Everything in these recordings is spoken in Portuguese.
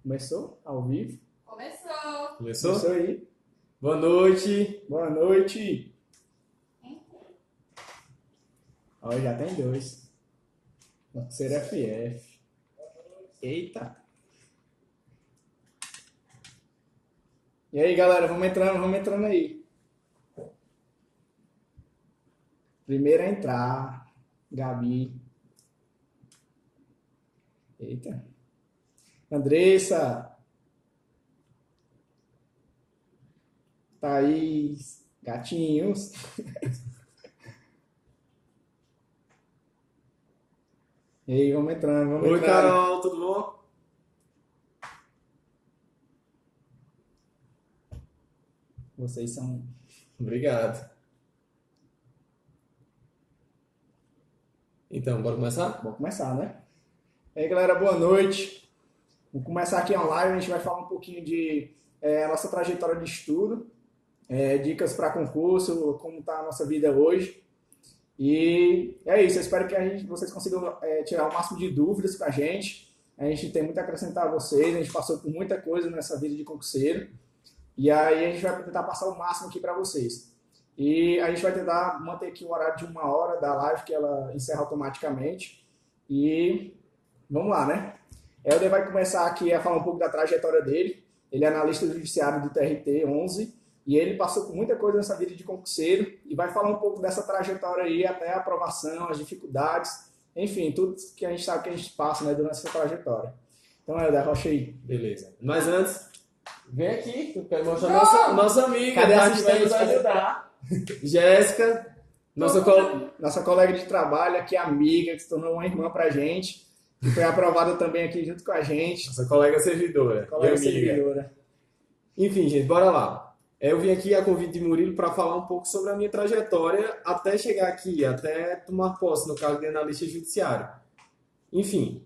Começou? Ao vivo? Começou! Começou aí? Boa noite! Boa noite! Ó, já tem dois. Ser FF. Eita! E aí, galera, vamos entrando aí. Primeiro a entrar, Gabi. Eita! Andressa, Thaís, gatinhos. E aí, vamos entrando. Oi, Carol, tudo bom? Vocês são... Obrigado. Então, bora começar? Vamos começar, né? E aí, galera, boa noite. Vamos começar aqui online, a gente vai falar um pouquinho de a nossa trajetória de estudo, dicas para concurso, como está a nossa vida hoje. E é isso, eu espero que vocês consigam tirar o máximo de dúvidas com a gente. A gente tem muito a acrescentar a vocês, a gente passou por muita coisa nessa vida de concurseiro. E aí a gente vai tentar passar o máximo aqui para vocês. E a gente vai tentar manter aqui o horário de 1 hora da live, que ela encerra automaticamente. E vamos lá, né? Helder vai começar aqui a falar um pouco da trajetória dele. Ele é analista judiciário do TRT 11 e ele passou por muita coisa nessa vida de concurseiro e vai falar um pouco dessa trajetória aí até a aprovação, as dificuldades, enfim, tudo que a gente sabe que a gente passa, né, durante essa trajetória. Então, Helder, rocha aí. Beleza. Mas antes, vem aqui, que eu quero mostrar nossa amiga. Cadê a Tá, que vai nos assistente? ajudar. Jéssica, Nossa colega de trabalho, aqui amiga, que se tornou uma irmã pra gente, que foi aprovada também aqui junto com a gente. nossa colega servidora Colega e amiga. servidora. Enfim, gente, bora lá. Eu vim aqui a convite de Murilo para falar um pouco sobre a minha trajetória até chegar aqui, até tomar posse no cargo de analista judiciário. Enfim,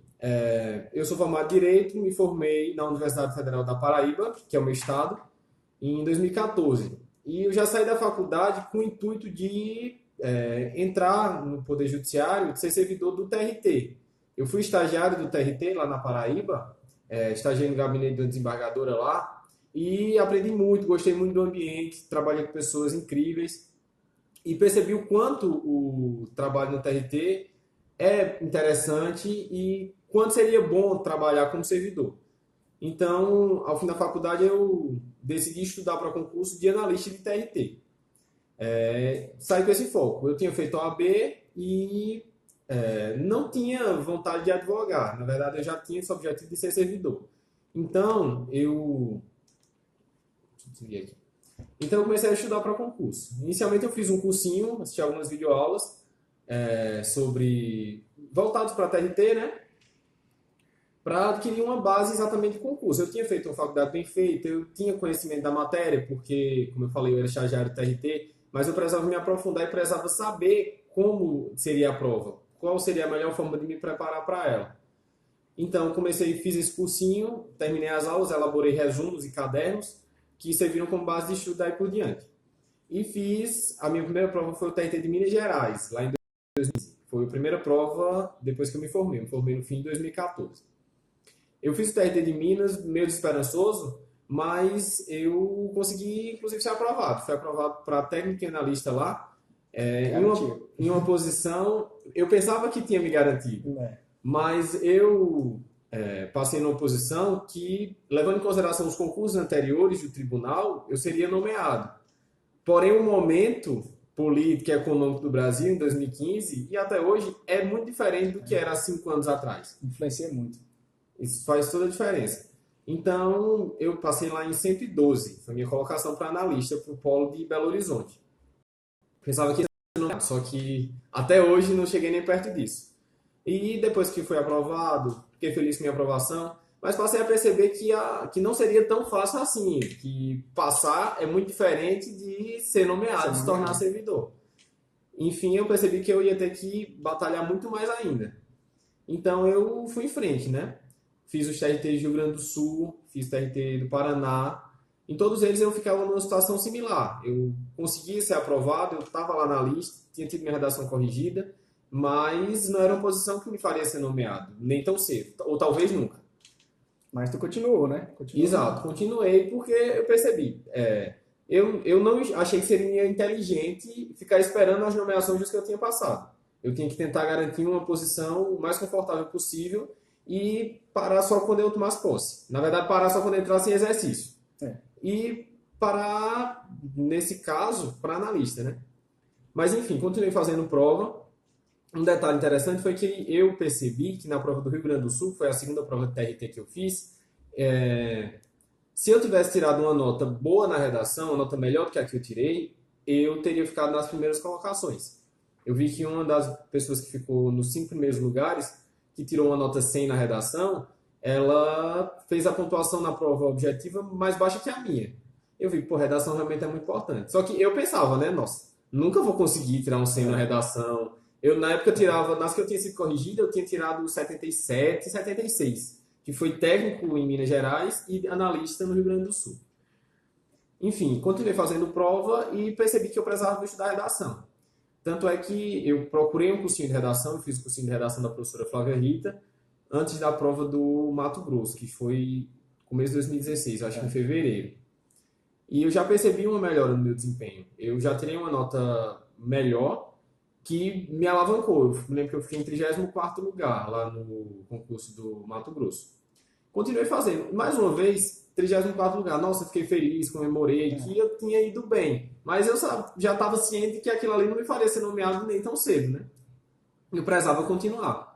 eu sou formado em Direito, me formei na Universidade Federal da Paraíba, que é o meu estado, em 2014. E eu já saí da faculdade com o intuito de entrar no Poder Judiciário, de ser servidor do TRT. Eu fui estagiário do TRT lá na Paraíba, estagiei no gabinete da desembargadora lá, e aprendi muito, gostei muito do ambiente, trabalhei com pessoas incríveis e percebi o quanto o trabalho no TRT é interessante e quanto seria bom trabalhar como servidor. Então, ao fim da faculdade, eu decidi estudar para concurso de analista de TRT. Saí com esse foco. Eu tinha feito OAB e não tinha vontade de advogar. Na verdade, eu já tinha esse objetivo de ser servidor. Então, eu comecei a estudar para concurso. Inicialmente eu fiz um cursinho, assisti algumas videoaulas voltados para a TRT, né? Para adquirir uma base exatamente de concurso. Eu tinha feito uma faculdade bem feita, eu tinha conhecimento da matéria, porque, como eu falei, eu era estagiário do TRT, mas eu precisava me aprofundar e precisava saber como seria a prova, qual seria a melhor forma de me preparar para ela. Então, fiz esse cursinho, terminei as aulas, elaborei resumos e cadernos, que serviram como base de estudo daí por diante. E a minha primeira prova foi o TRT de Minas Gerais, lá em 2015. Foi a primeira prova depois que eu me formei no fim de 2014. Eu fiz o TRT de Minas, meio desesperançoso, mas eu consegui, inclusive, ser aprovado. Fui aprovado para técnico e analista lá, em uma posição... Eu pensava que tinha me garantido, mas eu... passei numa posição que, levando em consideração os concursos anteriores do tribunal, eu seria nomeado. Porém, o momento político e econômico do Brasil, em 2015, e até hoje, é muito diferente do que era há 5 anos atrás. Influencia muito. Isso faz toda a diferença. Então, eu passei lá em 112, foi minha colocação para analista para o polo de Belo Horizonte. Pensava que ia ser nomeado, só que até hoje não cheguei nem perto disso. E depois que fui aprovado, fiquei feliz com minha aprovação, mas passei a perceber que não seria tão fácil assim, que passar é muito diferente de ser nomeado, se tornar servidor. Enfim, eu percebi que eu ia ter que batalhar muito mais ainda. Então eu fui em frente, né? Fiz os TRT de Rio Grande do Sul, fiz o TRT do Paraná. Em todos eles eu ficava numa situação similar. Eu conseguia ser aprovado, eu estava lá na lista, tinha tido minha redação corrigida, mas não era uma posição que me faria ser nomeado, nem tão cedo, ou talvez nunca. Mas tu continuou, né? Continuou. Exato, continuei porque eu percebi. Eu não achei que seria inteligente ficar esperando as nomeações dos que eu tinha passado. Eu tinha que tentar garantir uma posição o mais confortável possível e parar só quando eu tomasse posse. Na verdade, parar só quando eu entrasse em exercício. É. E parar, nesse caso, para analista, né? Mas enfim, continuei fazendo prova. Um detalhe interessante foi que eu percebi que na prova do Rio Grande do Sul, foi a segunda prova de TRT que eu fiz, se eu tivesse tirado uma nota boa na redação, uma nota melhor do que a que eu tirei, eu teria ficado nas primeiras colocações. Eu vi que uma das pessoas que ficou nos 5 primeiros lugares, que tirou uma nota 100 na redação, ela fez a pontuação na prova objetiva mais baixa que a minha. Eu vi que, pô, redação realmente é muito importante. Só que eu pensava, né, nossa, nunca vou conseguir tirar um 100 na redação. Eu, na época, tirava, nas que eu tinha sido corrigida, eu tinha tirado 77 e 76, que foi técnico em Minas Gerais e analista no Rio Grande do Sul. Enfim, continuei fazendo prova e percebi que eu precisava estudar redação. Tanto é que eu procurei um cursinho de redação, eu fiz o cursinho de redação da professora Flávia Rita, antes da prova do Mato Grosso, que foi começo de 2016, acho que em fevereiro. E eu já percebi uma melhora no meu desempenho. Eu já tirei uma nota melhor que me alavancou. Eu me lembro que eu fiquei em 34º lugar lá no concurso do Mato Grosso. Continuei fazendo. Mais uma vez, 34º lugar. Nossa, fiquei feliz, comemorei que eu tinha ido bem. Mas eu já estava ciente que aquilo ali não me faria ser nomeado nem tão cedo, né? Eu precisava continuar.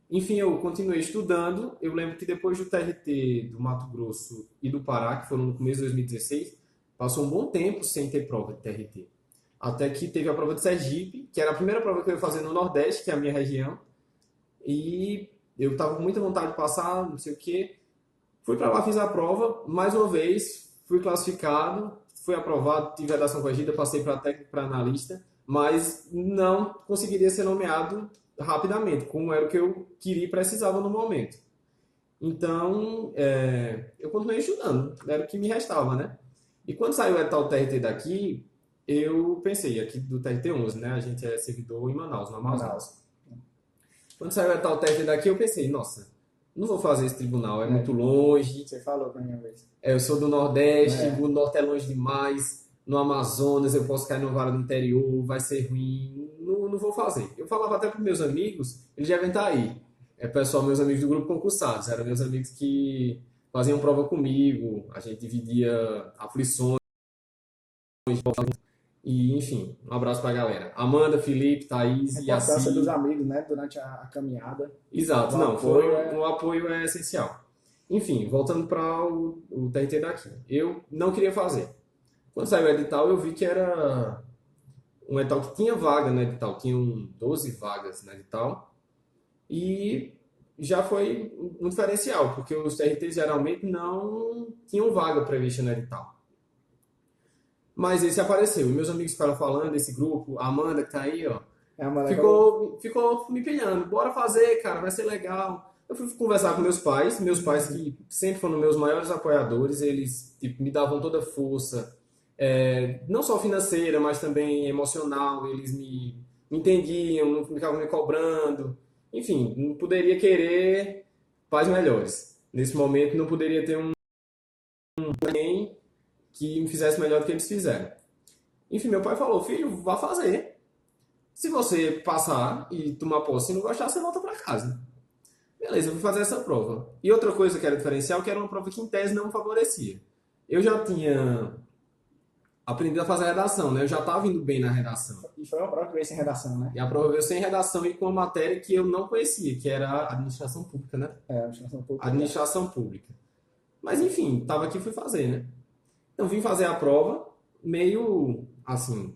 Enfim, eu continuei estudando. Eu lembro que depois do TRT do Mato Grosso e do Pará, que foram no começo de 2016, passou um bom tempo sem ter prova de TRT. Até que teve a prova de Sergipe, que era a primeira prova que eu ia fazer no Nordeste, que é a minha região. E eu estava com muita vontade de passar, não sei o quê. Fui para lá, fiz a prova. Mais uma vez, fui classificado, fui aprovado, tive redação corrigida, passei para técnico, para analista. Mas não conseguiria ser nomeado rapidamente, como era o que eu queria e precisava no momento. Então, eu continuei estudando, era o que me restava, né? E quando saiu o edital TRT daqui, eu pensei, aqui do TRT11, né? A gente é servidor em Manaus, no Amazonas. Quando saiu o edital TRT daqui, eu pensei, nossa, não vou fazer esse tribunal, é muito longe. Você falou pra mim uma vez. Eu sou do Nordeste, o Norte é longe demais. No Amazonas, eu posso cair numa vara do interior, vai ser ruim. Não vou fazer. Eu falava até para meus amigos, eles devem estar aí. Pessoal, meus amigos do grupo concursados, eram meus amigos que faziam prova comigo, a gente dividia aflições. E, enfim, um abraço pra galera. Amanda, Felipe, Thaís e A importância Assi. dos amigos, né? Durante a caminhada. Exato, O não, apoio o apoio é essencial. Enfim, voltando para o TRT daqui. Eu não queria fazer. Quando saiu o edital, eu vi que era um edital que tinha vaga no edital, tinham 12 vagas no edital, e já foi um diferencial, porque os TRTs geralmente não tinham vaga prevista no edital. Mas esse apareceu, e meus amigos ficaram falando, esse grupo, a Amanda que tá aí, ó, ficou me pilhando, bora fazer, cara, vai ser legal. Eu fui conversar com meus pais que sempre foram meus maiores apoiadores, eles tipo, me davam toda a força, não só financeira, mas também emocional, eles me entendiam, não ficavam me cobrando. Enfim, não poderia querer pais melhores. Nesse momento, não poderia ter alguém que me fizesse melhor do que eles fizeram. Enfim, meu pai falou, filho, vá fazer. Se você passar e tomar posse e não gostar, você volta para casa. Beleza, eu vou fazer essa prova. E outra coisa que era diferencial, que era uma prova que em tese não me favorecia. Eu já tinha aprendido a fazer a redação, né? Eu já estava indo bem na redação. E foi uma prova que veio sem redação, né? E a prova veio sem redação e com uma matéria que eu não conhecia, que era a administração pública, né? Administração pública. Administração pública. Mas enfim, estava aqui e fui fazer, né? Então vim fazer a prova meio assim,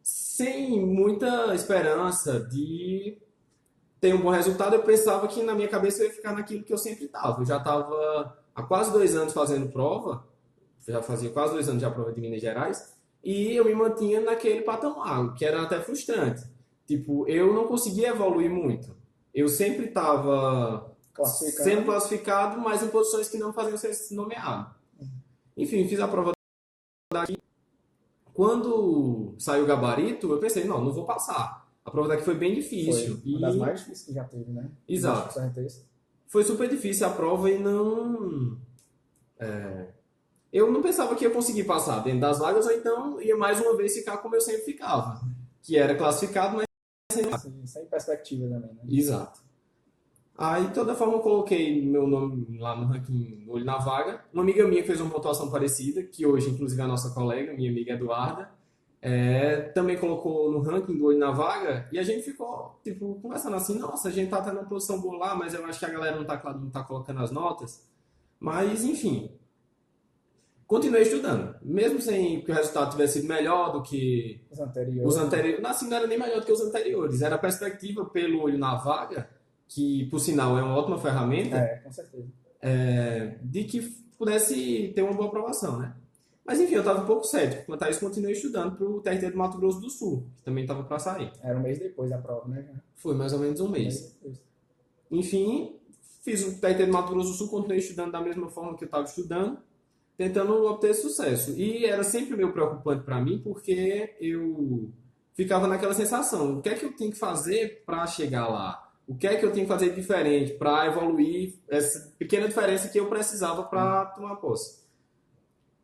sem muita esperança de ter um bom resultado. Eu pensava que na minha cabeça eu ia ficar naquilo que eu sempre estava. Eu já estava há quase 2 anos fazendo prova, já fazia quase 2 anos de prova de Minas Gerais, e eu me mantinha naquele patamar, que era até frustrante. Tipo, eu não conseguia evoluir muito. Eu sempre estava sendo classificado, mas em posições que não faziam ser nomeado. Enfim, fiz a prova daqui. Quando saiu o gabarito, eu pensei, não vou passar. A prova daqui foi bem difícil. Foi uma das mais difíceis que já teve, né? Exato. foi super difícil a prova e não... Eu não pensava que ia conseguir passar dentro das vagas, ou então ia mais uma vez ficar como eu sempre ficava, que era classificado, mas... Assim, sem perspectiva também, né? Exato. Aí, de toda forma, eu coloquei meu nome lá no ranking do Olho na Vaga. Uma amiga minha fez uma pontuação parecida, que hoje, inclusive, é a nossa colega, minha amiga Eduarda, também colocou no ranking do Olho na Vaga, e a gente ficou, tipo, conversando assim, nossa, a gente tá tendo uma posição boa lá, mas eu acho que a galera não tá colocando as notas. Mas, enfim, continuei estudando. Mesmo sem que o resultado tivesse sido melhor do que Os os anteriores, né? anteriores, assim, não era nem melhor do que os anteriores. Era a perspectiva pelo Olho na Vaga, que, por sinal, é uma ótima ferramenta, Com certeza. de que pudesse ter uma boa aprovação, né? Mas enfim, eu estava um pouco cético. Quanto a isso, continuei estudando para o TRT do Mato Grosso do Sul, que também estava para sair. Era um mês depois da prova, né? Foi mais ou menos um Um mês mês. depois. Enfim, fiz o TRT do Mato Grosso do Sul, continuei estudando da mesma forma que eu estava estudando, tentando obter sucesso. E era sempre meio preocupante para mim, porque eu ficava naquela sensação: o que é que eu tenho que fazer para chegar lá? O que é que eu tenho que fazer de diferente para evoluir essa pequena diferença que eu precisava para tomar posse?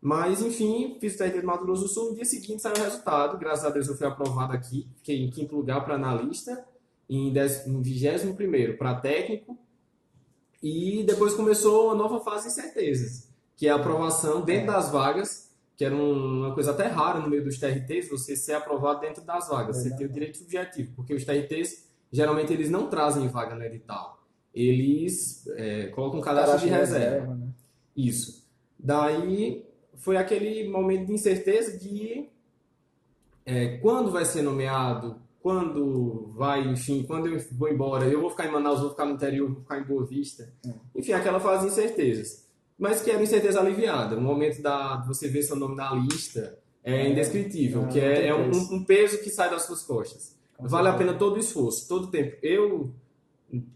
Mas, enfim, fiz o TRT do Mato Grosso do Sul. No dia seguinte saiu o resultado. Graças a Deus eu fui aprovado aqui. Fiquei em quinto lugar para analista, em 21º para técnico. E depois começou uma nova fase de incertezas, que é a aprovação dentro das vagas, que era uma coisa até rara no meio dos TRTs, você ser aprovado dentro das vagas. Você tem o direito subjetivo, porque os TRTs, geralmente, eles não trazem vaga no edital. Eles colocam um cadastro de reserva. Né? Isso. Daí foi aquele momento de incerteza de quando vai ser nomeado, quando vai, enfim, quando eu vou embora, eu vou ficar em Manaus, vou ficar no interior, vou ficar em Boa Vista. Enfim, aquela fase de incertezas. Mas que era incerteza aliviada. O momento de você ver seu nome na lista é indescritível, que é um peso que sai das suas costas. Vale a pena todo o esforço, todo o tempo.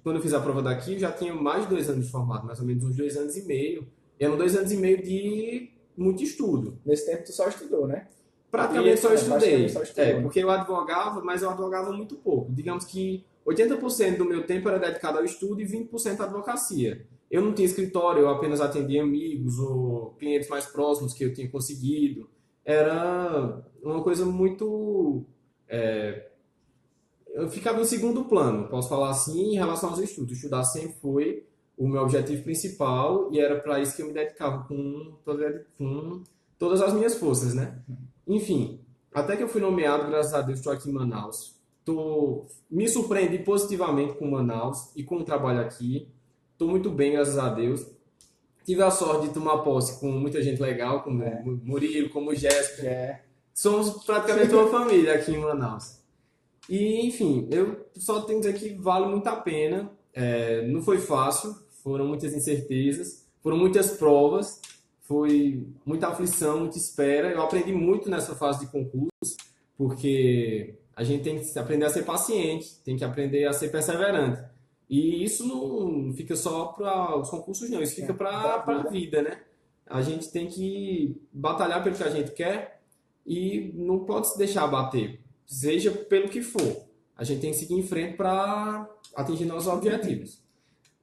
Quando eu fiz a prova daqui, eu já tinha mais de 2 anos de formado, mais ou menos uns 2 anos e meio. E eram 2 anos e meio de muito estudo. Nesse tempo tu só estudou, né? Praticamente só estudei. Estudou. Porque eu advogava, mas eu advogava muito pouco. Digamos que 80% do meu tempo era dedicado ao estudo e 20% à advocacia. Eu não tinha escritório, eu apenas atendia amigos ou clientes mais próximos que eu tinha conseguido. Era uma coisa muito... eu ficava em segundo plano, posso falar assim, em relação aos estudos. Estudar sempre foi o meu objetivo principal e era para isso que eu me dedicava com todas as minhas forças, né? Enfim, até que eu fui nomeado, graças a Deus, estou aqui em Manaus. Me surpreendi positivamente com Manaus e com o trabalho aqui. Estou muito bem, graças a Deus. Tive a sorte de tomar posse com muita gente legal, como o Murilo, como o Jéssica. Somos praticamente uma família aqui em Manaus. E, enfim, eu só tenho que dizer que vale muito a pena. Não foi fácil, foram muitas incertezas, foram muitas provas, foi muita aflição, muita espera. Eu aprendi muito nessa fase de concurso, porque a gente tem que aprender a ser paciente, tem que aprender a ser perseverante. E isso não fica só para os concursos, não, isso fica para a vida, né? A gente tem que batalhar pelo que a gente quer e não pode se deixar abater, seja pelo que for. A gente tem que seguir em frente para atingir nossos objetivos.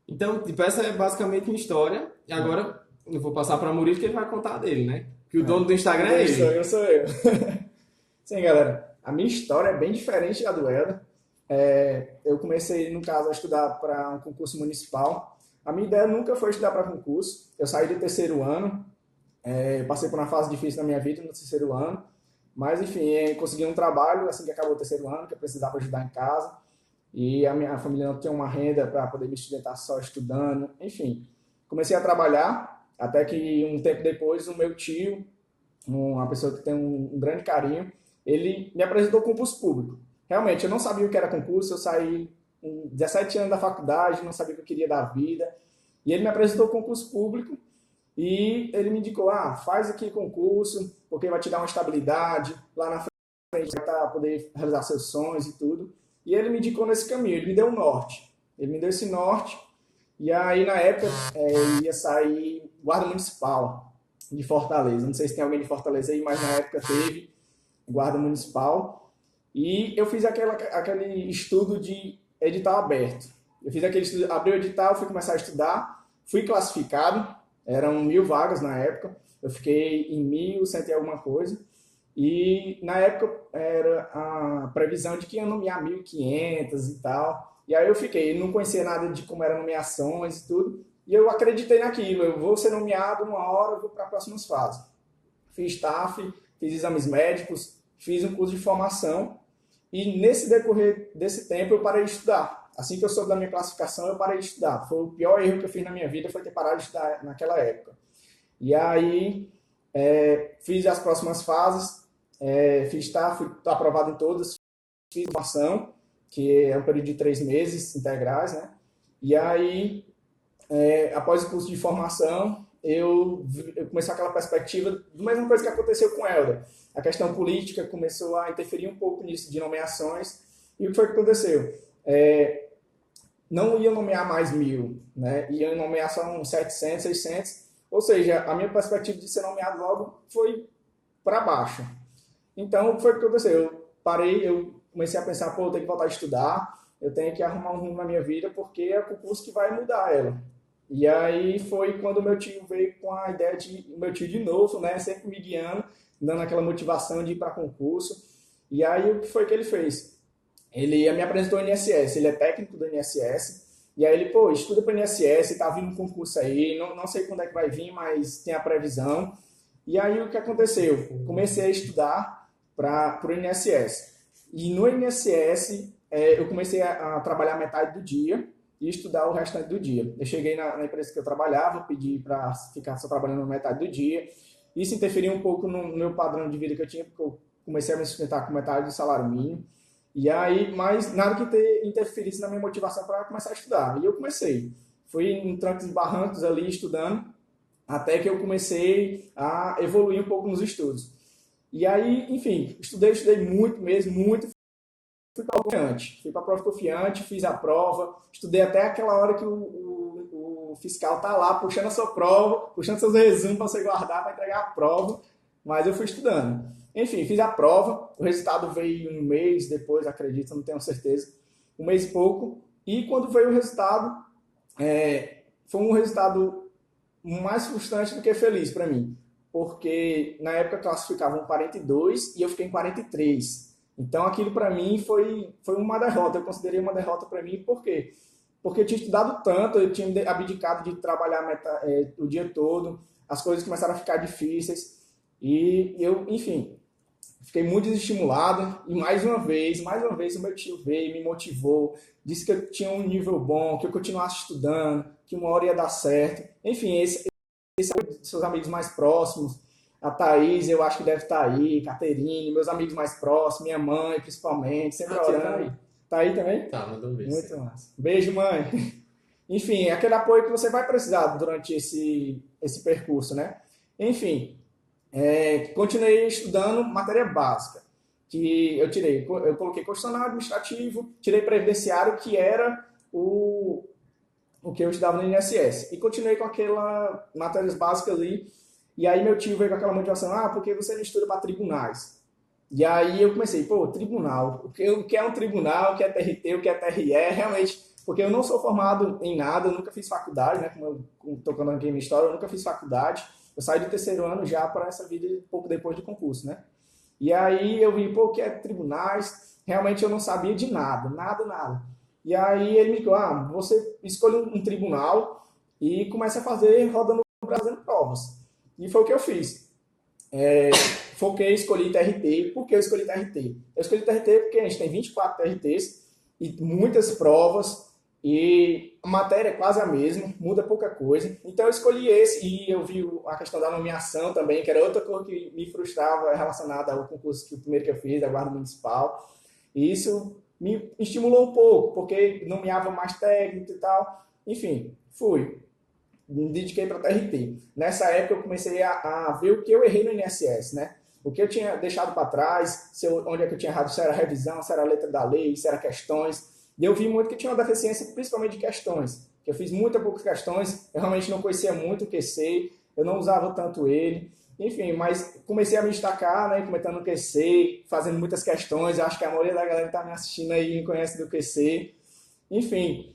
Então, tipo, essa é basicamente minha história. E agora eu vou passar para Murilo, que ele vai contar dele, né? Que o dono do Instagram é ele. Eu sou eu. Sim, galera. A minha história é bem diferente da do Helder. Eu comecei, no caso, a estudar para um concurso municipal. A minha ideia nunca foi estudar para concurso. Eu saí do terceiro ano. Passei por uma fase difícil na minha vida no terceiro ano. Mas, enfim, consegui um trabalho assim que acabou o terceiro ano, que eu precisava ajudar em casa. E a minha família não tinha uma renda para poder me sustentar só estudando. Enfim, comecei a trabalhar, até que um tempo depois, o meu tio, uma pessoa que tem um grande carinho, ele me apresentou concurso público. Realmente, eu não sabia o que era concurso, eu saí com 17 anos da faculdade, não sabia o que eu queria da vida. E ele me apresentou concurso público e ele me indicou, faz aqui concurso, porque vai te dar uma estabilidade, lá na frente vai poder realizar seus sonhos e tudo. E ele me indicou nesse caminho, ele me deu um norte. Ele me deu esse norte, e aí na época ia sair Guarda Municipal de Fortaleza. Não sei se tem alguém de Fortaleza aí, mas na época teve Guarda Municipal. E eu fiz aquele estudo de edital aberto. Eu fiz aquele estudo, abri o edital, fui começar a estudar, fui classificado, eram 1.000 vagas na época, eu fiquei em 1.100 e alguma coisa, e na época era a previsão de que ia nomear 1.500 e tal, e aí eu fiquei, não conhecia nada de como eram nomeações e tudo, e eu acreditei naquilo, eu vou ser nomeado uma hora, eu vou para as próximas fases. Fiz TAF, fiz exames médicos, fiz um curso de formação, e nesse decorrer desse tempo eu parei de estudar. Assim que eu soube da minha classificação, eu parei de estudar. Foi o pior erro que eu fiz na minha vida, foi ter parado de estudar naquela época. E aí, fiz as próximas fases, fiz TAF, fui aprovado em todas, fiz formação, que é um período de 3 meses integrais, né? E aí, após o curso de formação, eu comecei aquela perspectiva da mesma coisa que aconteceu com o Helder. A questão política começou a interferir um pouco nisso de nomeações. E o que foi que aconteceu? Não ia nomear mais 1.000, né? Ia nomear só uns 700, 600. Ou seja, a minha perspectiva de ser nomeado logo foi para baixo. Então, o que foi que aconteceu? Eu parei, eu comecei a pensar, pô, eu tenho que voltar a estudar, eu tenho que arrumar um rumo na minha vida, porque é o concurso que vai mudar ela. E aí foi quando meu tio veio com a ideia de, meu tio de novo, né, sempre me guiando, dando aquela motivação de ir para concurso. E aí o que foi que ele fez? Ele me apresentou o INSS, ele é técnico do INSS, e aí ele, pô, estuda para o INSS, tá vindo um concurso aí, não sei quando é que vai vir, mas tem a previsão. E aí o que aconteceu? Comecei a estudar para o INSS. E no INSS eu comecei a trabalhar metade do dia, e estudar o restante do dia. Eu cheguei na empresa que eu trabalhava, pedi para ficar só trabalhando metade do dia. Isso interferiu um pouco no meu padrão de vida que eu tinha, porque eu comecei a me sustentar com metade do salário mínimo. E aí, mas nada que interferisse na minha motivação para começar a estudar. E eu comecei. Fui em trancos e barrancos ali estudando, até que eu comecei a evoluir um pouco nos estudos. E aí, enfim, estudei muito mesmo, muito. Fui para a prova confiante, fiz a prova, estudei até aquela hora que o fiscal tá lá puxando a sua prova, puxando seus resumos para você guardar para entregar a prova, mas eu fui estudando. Enfim, fiz a prova, o resultado veio um mês depois, acredito, não tenho certeza, um mês e pouco, e quando veio o resultado, foi um resultado mais frustrante do que feliz para mim, porque na época classificavam 42 e eu fiquei em 43. Então aquilo para mim foi uma derrota, eu considerei uma derrota para mim, por quê? Porque eu tinha estudado tanto, eu tinha abdicado de trabalhar o dia todo, as coisas começaram a ficar difíceis, e eu, enfim, fiquei muito desestimulado, e mais uma vez o meu tio veio, me motivou, disse que eu tinha um nível bom, que eu continuasse estudando, que uma hora ia dar certo, enfim, esse seus amigos mais próximos, a Thaís, eu acho que deve estar aí, Caterine, meus amigos mais próximos, minha mãe, principalmente, sempre orando. Tá aí. Tá aí também? Tá, mandou um beijo. Muito massa. Beijo, mãe. Enfim, é aquele apoio que você vai precisar durante esse percurso, né? Enfim, continuei estudando matéria básica, que eu coloquei constitucional administrativo, tirei previdenciário, que era o que eu estudava no INSS, e continuei com aquelas matérias básicas ali. E aí meu tio veio com aquela motivação, porque você não estuda para tribunais. E aí eu comecei, tribunal, o que é um tribunal, o que é TRT, o que é TRE, realmente, porque eu não sou formado em nada, eu nunca fiz faculdade, né, como eu estou contando aqui a minha história, eu nunca fiz faculdade, eu saí do terceiro ano já para essa vida pouco depois do concurso, né. E aí eu vi, o que é tribunais, realmente eu não sabia de nada, nada. E aí ele me disse, você escolhe um tribunal e começa a fazer, rodando o Brasil, fazendo provas. E foi o que eu fiz. Escolhi TRT. Por que eu escolhi TRT? Eu escolhi TRT porque a gente tem 24 TRTs e muitas provas e a matéria é quase a mesma, muda pouca coisa. Então eu escolhi esse e eu vi a questão da nomeação também, que era outra coisa que me frustrava relacionada ao concurso o primeiro que eu fiz, da Guarda Municipal. E isso me estimulou um pouco, porque nomeava mais técnico e tal. Enfim, me dediquei para a TRT. Nessa época eu comecei a ver o que eu errei no INSS, né? O que eu tinha deixado para trás, onde é que eu tinha errado, se era revisão, se era letra da lei, se era questões. E eu vi muito que tinha uma deficiência, principalmente de questões. Que eu fiz poucas questões, eu realmente não conhecia muito o QC, eu não usava tanto ele. Enfim, mas comecei a me destacar, né, comentando no QC, fazendo muitas questões. Eu acho que a maioria da galera que está me assistindo aí me conhece do QC. Enfim,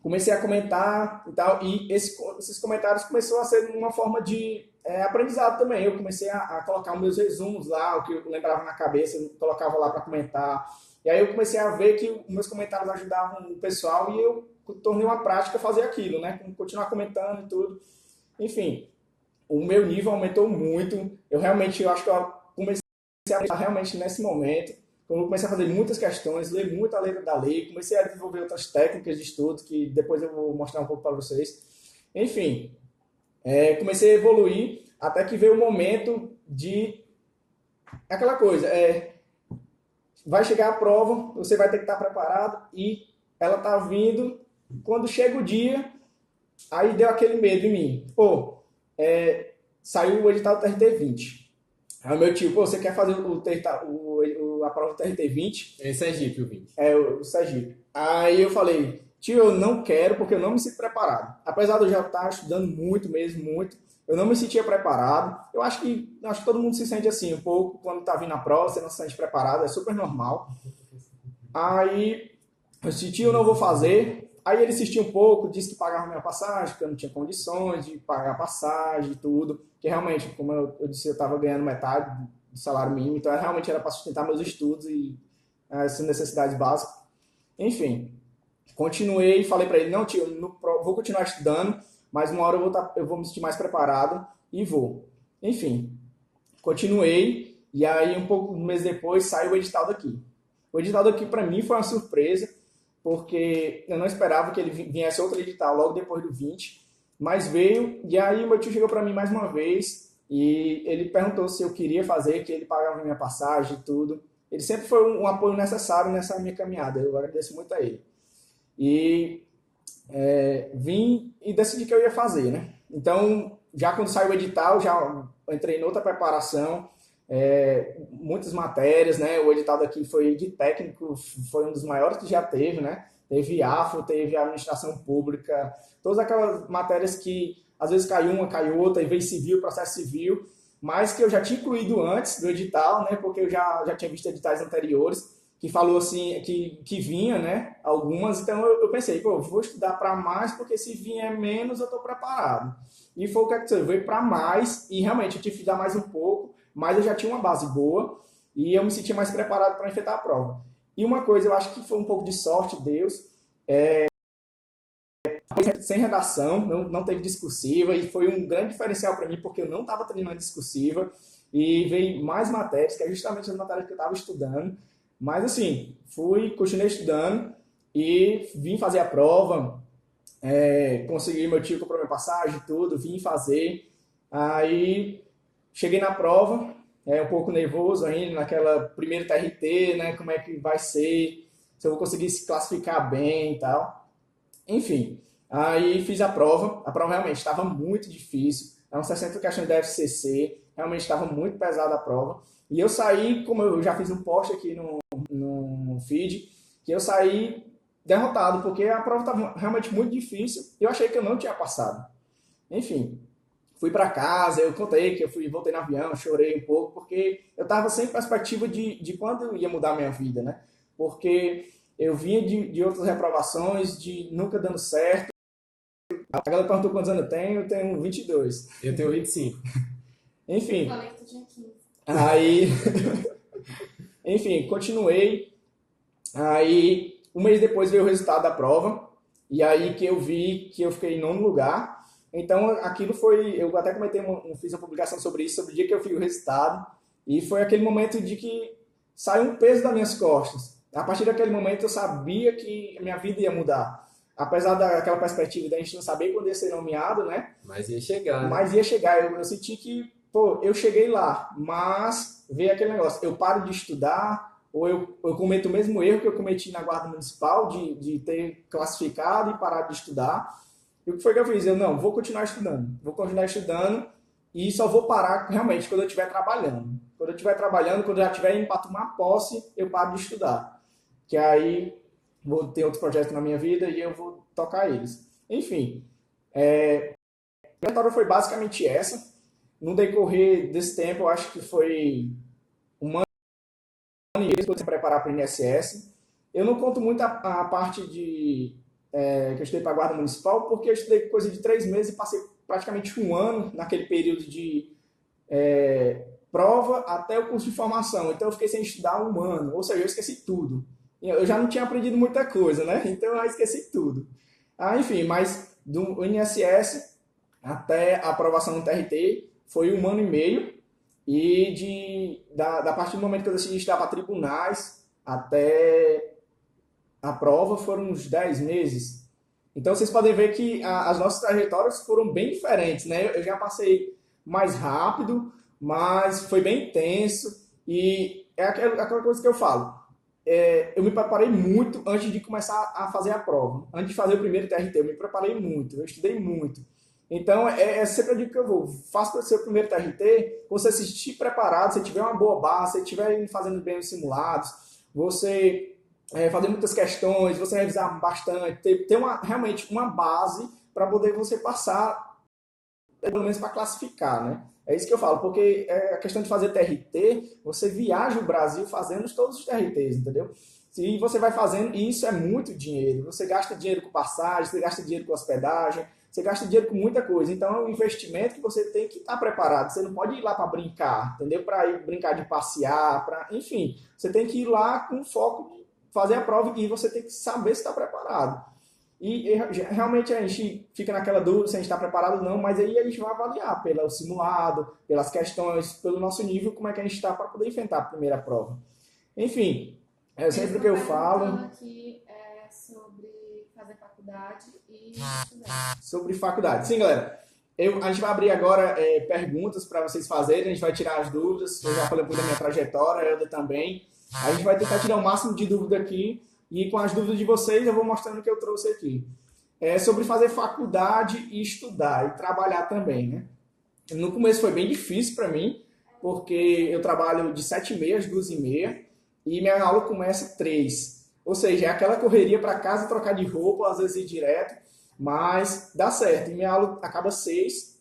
comecei a comentar e tal, e esses comentários começaram a ser uma forma de aprendizado também. Eu comecei a colocar os meus resumos lá, o que eu lembrava na cabeça, eu colocava lá para comentar. E aí eu comecei a ver que os meus comentários ajudavam o pessoal e eu tornei uma prática fazer aquilo, né? Continuar comentando e tudo. Enfim, o meu nível aumentou muito. Eu acho que eu comecei a pensar realmente nesse momento. Quando eu comecei a fazer muitas questões, ler muito a letra da lei, comecei a desenvolver outras técnicas de estudo que depois eu vou mostrar um pouco para vocês. Enfim, comecei a evoluir até que veio o momento de aquela coisa, vai chegar a prova, você vai ter que estar preparado e ela tá vindo. Quando chega o dia, aí deu aquele medo em mim. Pô, saiu o edital do TRT-20. Aí o meu tio, pô, você quer fazer a prova do TRT-20? É Sergipe, o 20. O Sergipe. Aí eu falei, tio, eu não quero porque eu não me sinto preparado. Apesar de eu já estar estudando muito mesmo, muito, eu não me sentia preparado. Eu acho que todo mundo se sente assim um pouco quando tá vindo a prova, você não se sente preparado, é super normal. Aí eu disse, tio, eu não vou fazer. Aí ele insistiu um pouco, disse que pagava minha passagem, porque eu não tinha condições de pagar a passagem e tudo. Que realmente, como eu disse, eu estava ganhando metade do salário mínimo, então realmente era para sustentar meus estudos e essas necessidades básicas. Enfim, continuei e falei para ele, não tio, vou continuar estudando, mas uma hora eu vou me sentir mais preparado e vou. Enfim, continuei e aí um mês depois saiu o edital daqui. O edital daqui para mim foi uma surpresa, porque eu não esperava que ele viesse outro edital logo depois do 20, mas veio, e aí meu tio chegou para mim mais uma vez, e ele perguntou se eu queria fazer, que ele pagava minha passagem e tudo. Ele sempre foi um apoio necessário nessa minha caminhada, eu agradeço muito a ele. E vim e decidi que eu ia fazer, né? Então, já quando saiu o edital, já entrei em outra preparação, muitas matérias, né? O edital daqui foi de técnico, foi um dos maiores que já teve, né? Teve AFO, teve administração pública, todas aquelas matérias que às vezes cai uma, cai outra, e veio civil, processo civil, mas que eu já tinha incluído antes do edital, né? Porque eu já tinha visto editais anteriores que falou assim, que vinha, né? Algumas, então eu pensei, pô, vou estudar para mais, porque se vier menos eu estou preparado. E foi o que aconteceu, veio para mais, e realmente eu tive que estudar mais um pouco, mas eu já tinha uma base boa e eu me sentia mais preparado para enfrentar a prova. E uma coisa, eu acho que foi um pouco de sorte, Deus, sem redação, não teve discursiva, e foi um grande diferencial para mim, porque eu não estava treinando discursiva, e veio mais matérias, que é justamente as matérias que eu estava estudando. Mas assim, continuei estudando e vim fazer a prova, consegui, meu tio comprou minha passagem, tudo, vim fazer. Aí cheguei na prova, um pouco nervoso ainda, naquela primeira TRT, né? Como é que vai ser, se eu vou conseguir se classificar bem e tal. Enfim, aí fiz a prova realmente estava muito difícil, eram 60 questões da FCC, realmente estava muito pesada a prova. E eu saí, como eu já fiz um post aqui no feed, que eu saí derrotado, porque a prova estava realmente muito difícil e eu achei que eu não tinha passado. Enfim, fui para casa, eu contei que voltei no avião, chorei um pouco, porque eu estava sem perspectiva de quando ia mudar a minha vida, né? Porque eu vinha de outras reprovações, de nunca dando certo. A galera perguntou quantos anos eu tenho 22. Eu tenho 25. Enfim, Falei que tu tinha 15. aí, enfim, continuei. Aí, um mês depois veio o resultado da prova, e aí que eu vi que eu fiquei em nono lugar. Então, aquilo foi, eu até comentei, fiz uma publicação sobre isso, sobre o dia que eu vi o resultado, e foi aquele momento de que saiu um peso das minhas costas. A partir daquele momento eu sabia que a minha vida ia mudar. Apesar daquela perspectiva da gente não saber quando ia ser nomeado, né? Mas ia chegar, né? Mas ia chegar. Eu senti que, pô, eu cheguei lá, mas veio aquele negócio, eu paro de estudar, ou eu cometo o mesmo erro que eu cometi na Guarda Municipal, de ter classificado e parado de estudar. E o que foi que eu fiz? Eu não, vou continuar estudando e só vou parar realmente quando eu estiver trabalhando. Quando eu estiver trabalhando, quando eu já estiver indo para tomar posse, eu paro de estudar. Que aí vou ter outros projetos na minha vida e eu vou tocar eles. Enfim, a história foi basicamente essa. No decorrer desse tempo, eu acho que foi um ano e meio para se preparar para o INSS. Eu não conto muito a parte que eu estudei para a Guarda Municipal, porque eu estudei coisa de 3 meses e passei praticamente um ano naquele período de prova até o curso de formação. Então eu fiquei sem estudar um ano, ou seja, eu esqueci tudo. Eu já não tinha aprendido muita coisa, né? Então eu esqueci tudo. Enfim, mas do INSS até a aprovação no TRT foi um ano e meio. E da partir do momento que eu decidi estudar para tribunais até a prova foram uns 10 meses. Então vocês podem ver que as nossas trajetórias foram bem diferentes, né? Eu já passei mais rápido, mas foi bem intenso. E é aquela coisa que eu falo. Eu me preparei muito antes de começar a fazer a prova. Antes de fazer o primeiro TRT, eu me preparei muito, eu estudei muito. Então, é sempre a dica que eu vou. Faça o seu primeiro TRT, você se sentir preparado, se tiver uma boa base, se estiver fazendo bem os simulados, você fazer muitas questões, você revisar bastante, ter realmente uma base para poder você passar, pelo menos para classificar, né? É isso que eu falo, porque a questão de fazer TRT, você viaja o Brasil fazendo todos os TRTs, entendeu? E você vai fazendo, e isso é muito dinheiro. Você gasta dinheiro com passagem, você gasta dinheiro com hospedagem, você gasta dinheiro com muita coisa. Então é um investimento que você tem que estar preparado. Você não pode ir lá para brincar, entendeu? Para ir brincar de passear, enfim. Você tem que ir lá com foco de fazer a prova e você tem que saber se está preparado. E realmente a gente fica naquela dúvida se a gente está preparado ou não, mas aí a gente vai avaliar pelo simulado, pelas questões, pelo nosso nível, como é que a gente está para poder enfrentar a primeira prova. Enfim, é sempre o que eu falo. Aqui sobre fazer faculdade e estudar. Sobre faculdade. Sim, galera. A gente vai abrir agora perguntas para vocês fazerem, a gente vai tirar as dúvidas. Eu já falei um pouco da minha trajetória, a Elda também. A gente vai tentar tirar o máximo de dúvida aqui. E com as dúvidas de vocês, eu vou mostrando o que eu trouxe aqui. Sobre fazer faculdade e estudar e trabalhar também, né? No começo foi bem difícil para mim, porque eu trabalho de 7h30 às 2h30 e minha aula começa às 3h. Ou seja, é aquela correria para casa, trocar de roupa, às vezes ir direto, mas dá certo. E minha aula acaba às 6h.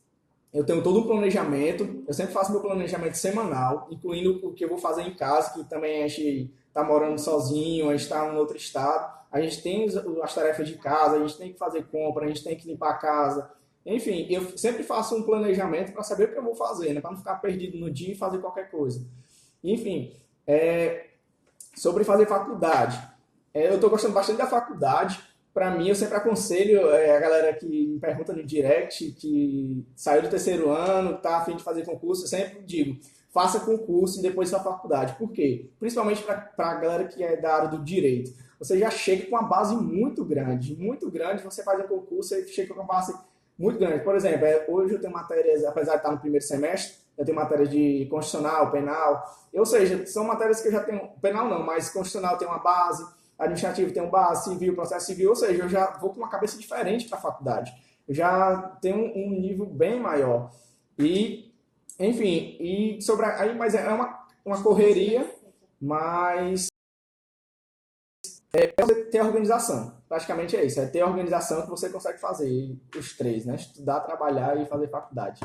Eu tenho todo um planejamento, eu sempre faço meu planejamento semanal, incluindo o que eu vou fazer em casa, que também a gente está morando sozinho, a gente está em outro estado, a gente tem as tarefas de casa, a gente tem que fazer compra, a gente tem que limpar a casa. Enfim, eu sempre faço um planejamento para saber o que eu vou fazer, né? Para não ficar perdido no dia e fazer qualquer coisa. Enfim, sobre fazer faculdade. Eu estou gostando bastante da faculdade. Para mim, eu sempre aconselho a galera que me pergunta no direct, que saiu do terceiro ano, está a fim de fazer concurso, eu sempre digo, faça concurso e depois sua faculdade. Por quê? Principalmente para a galera que é da área do direito. Você já chega com uma base muito grande, você faz um concurso e chega com uma base muito grande. Por exemplo, hoje eu tenho matérias, apesar de estar no primeiro semestre, eu tenho matérias de constitucional, penal, ou seja, são matérias que eu já tenho, penal não, mas constitucional tem uma base, administrativo tem uma base, civil, processo civil, ou seja, eu já vou com uma cabeça diferente para a faculdade. Eu já tenho um nível bem maior. E, enfim, sobre aí, mas é uma correria, mas você ter organização. Praticamente é isso, é ter a organização que você consegue fazer os três, né? Estudar, trabalhar e fazer faculdade.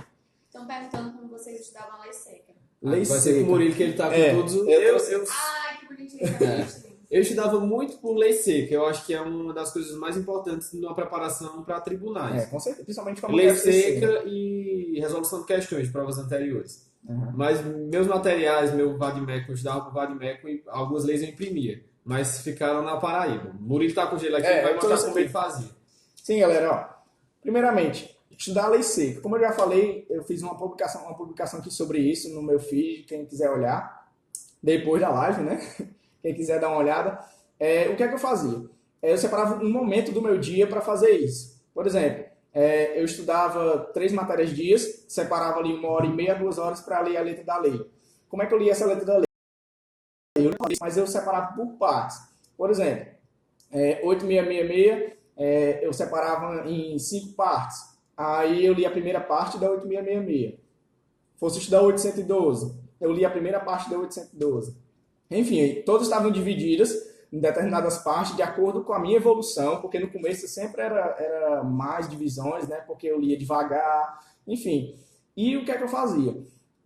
Estão perguntando como vocês estudavam a lei seca. Lei vai seca. ser com o Murilo que ele tá com todos os... Ai, que bonitinho. Eu estudava muito por lei seca, eu acho que é uma das coisas mais importantes na preparação para tribunais. Com certeza, principalmente como lei seca e resolução de questões de provas anteriores. Uhum. Mas meus materiais, meu Vadimeco, eu estudava por Vadimeco e algumas leis eu imprimia, mas ficaram na Paraíba. O Murilo tá com o gelo aqui, vai mostrar como ele fazia. Sim, galera, ó. Primeiramente, estudar a lei seca. Como eu já falei, eu fiz uma publicação aqui sobre isso no meu feed, quem quiser olhar, depois da live, né? Quem quiser dar uma olhada. O que é que eu fazia? Eu separava um momento do meu dia para fazer isso. Por exemplo, eu estudava 3 matérias dias, separava ali 1h30, 2 horas para ler a letra da lei. Como é que eu lia essa letra da lei? Mas eu separava por partes. Por exemplo, 8666, eu separava em 5 partes. Aí eu lia a primeira parte da 8666. Fosse estudar 812, eu lia a primeira parte da 812. Enfim, todas estavam divididas em determinadas partes de acordo com a minha evolução, porque no começo sempre era mais divisões, né? Porque eu lia devagar, enfim. E o que é que eu fazia?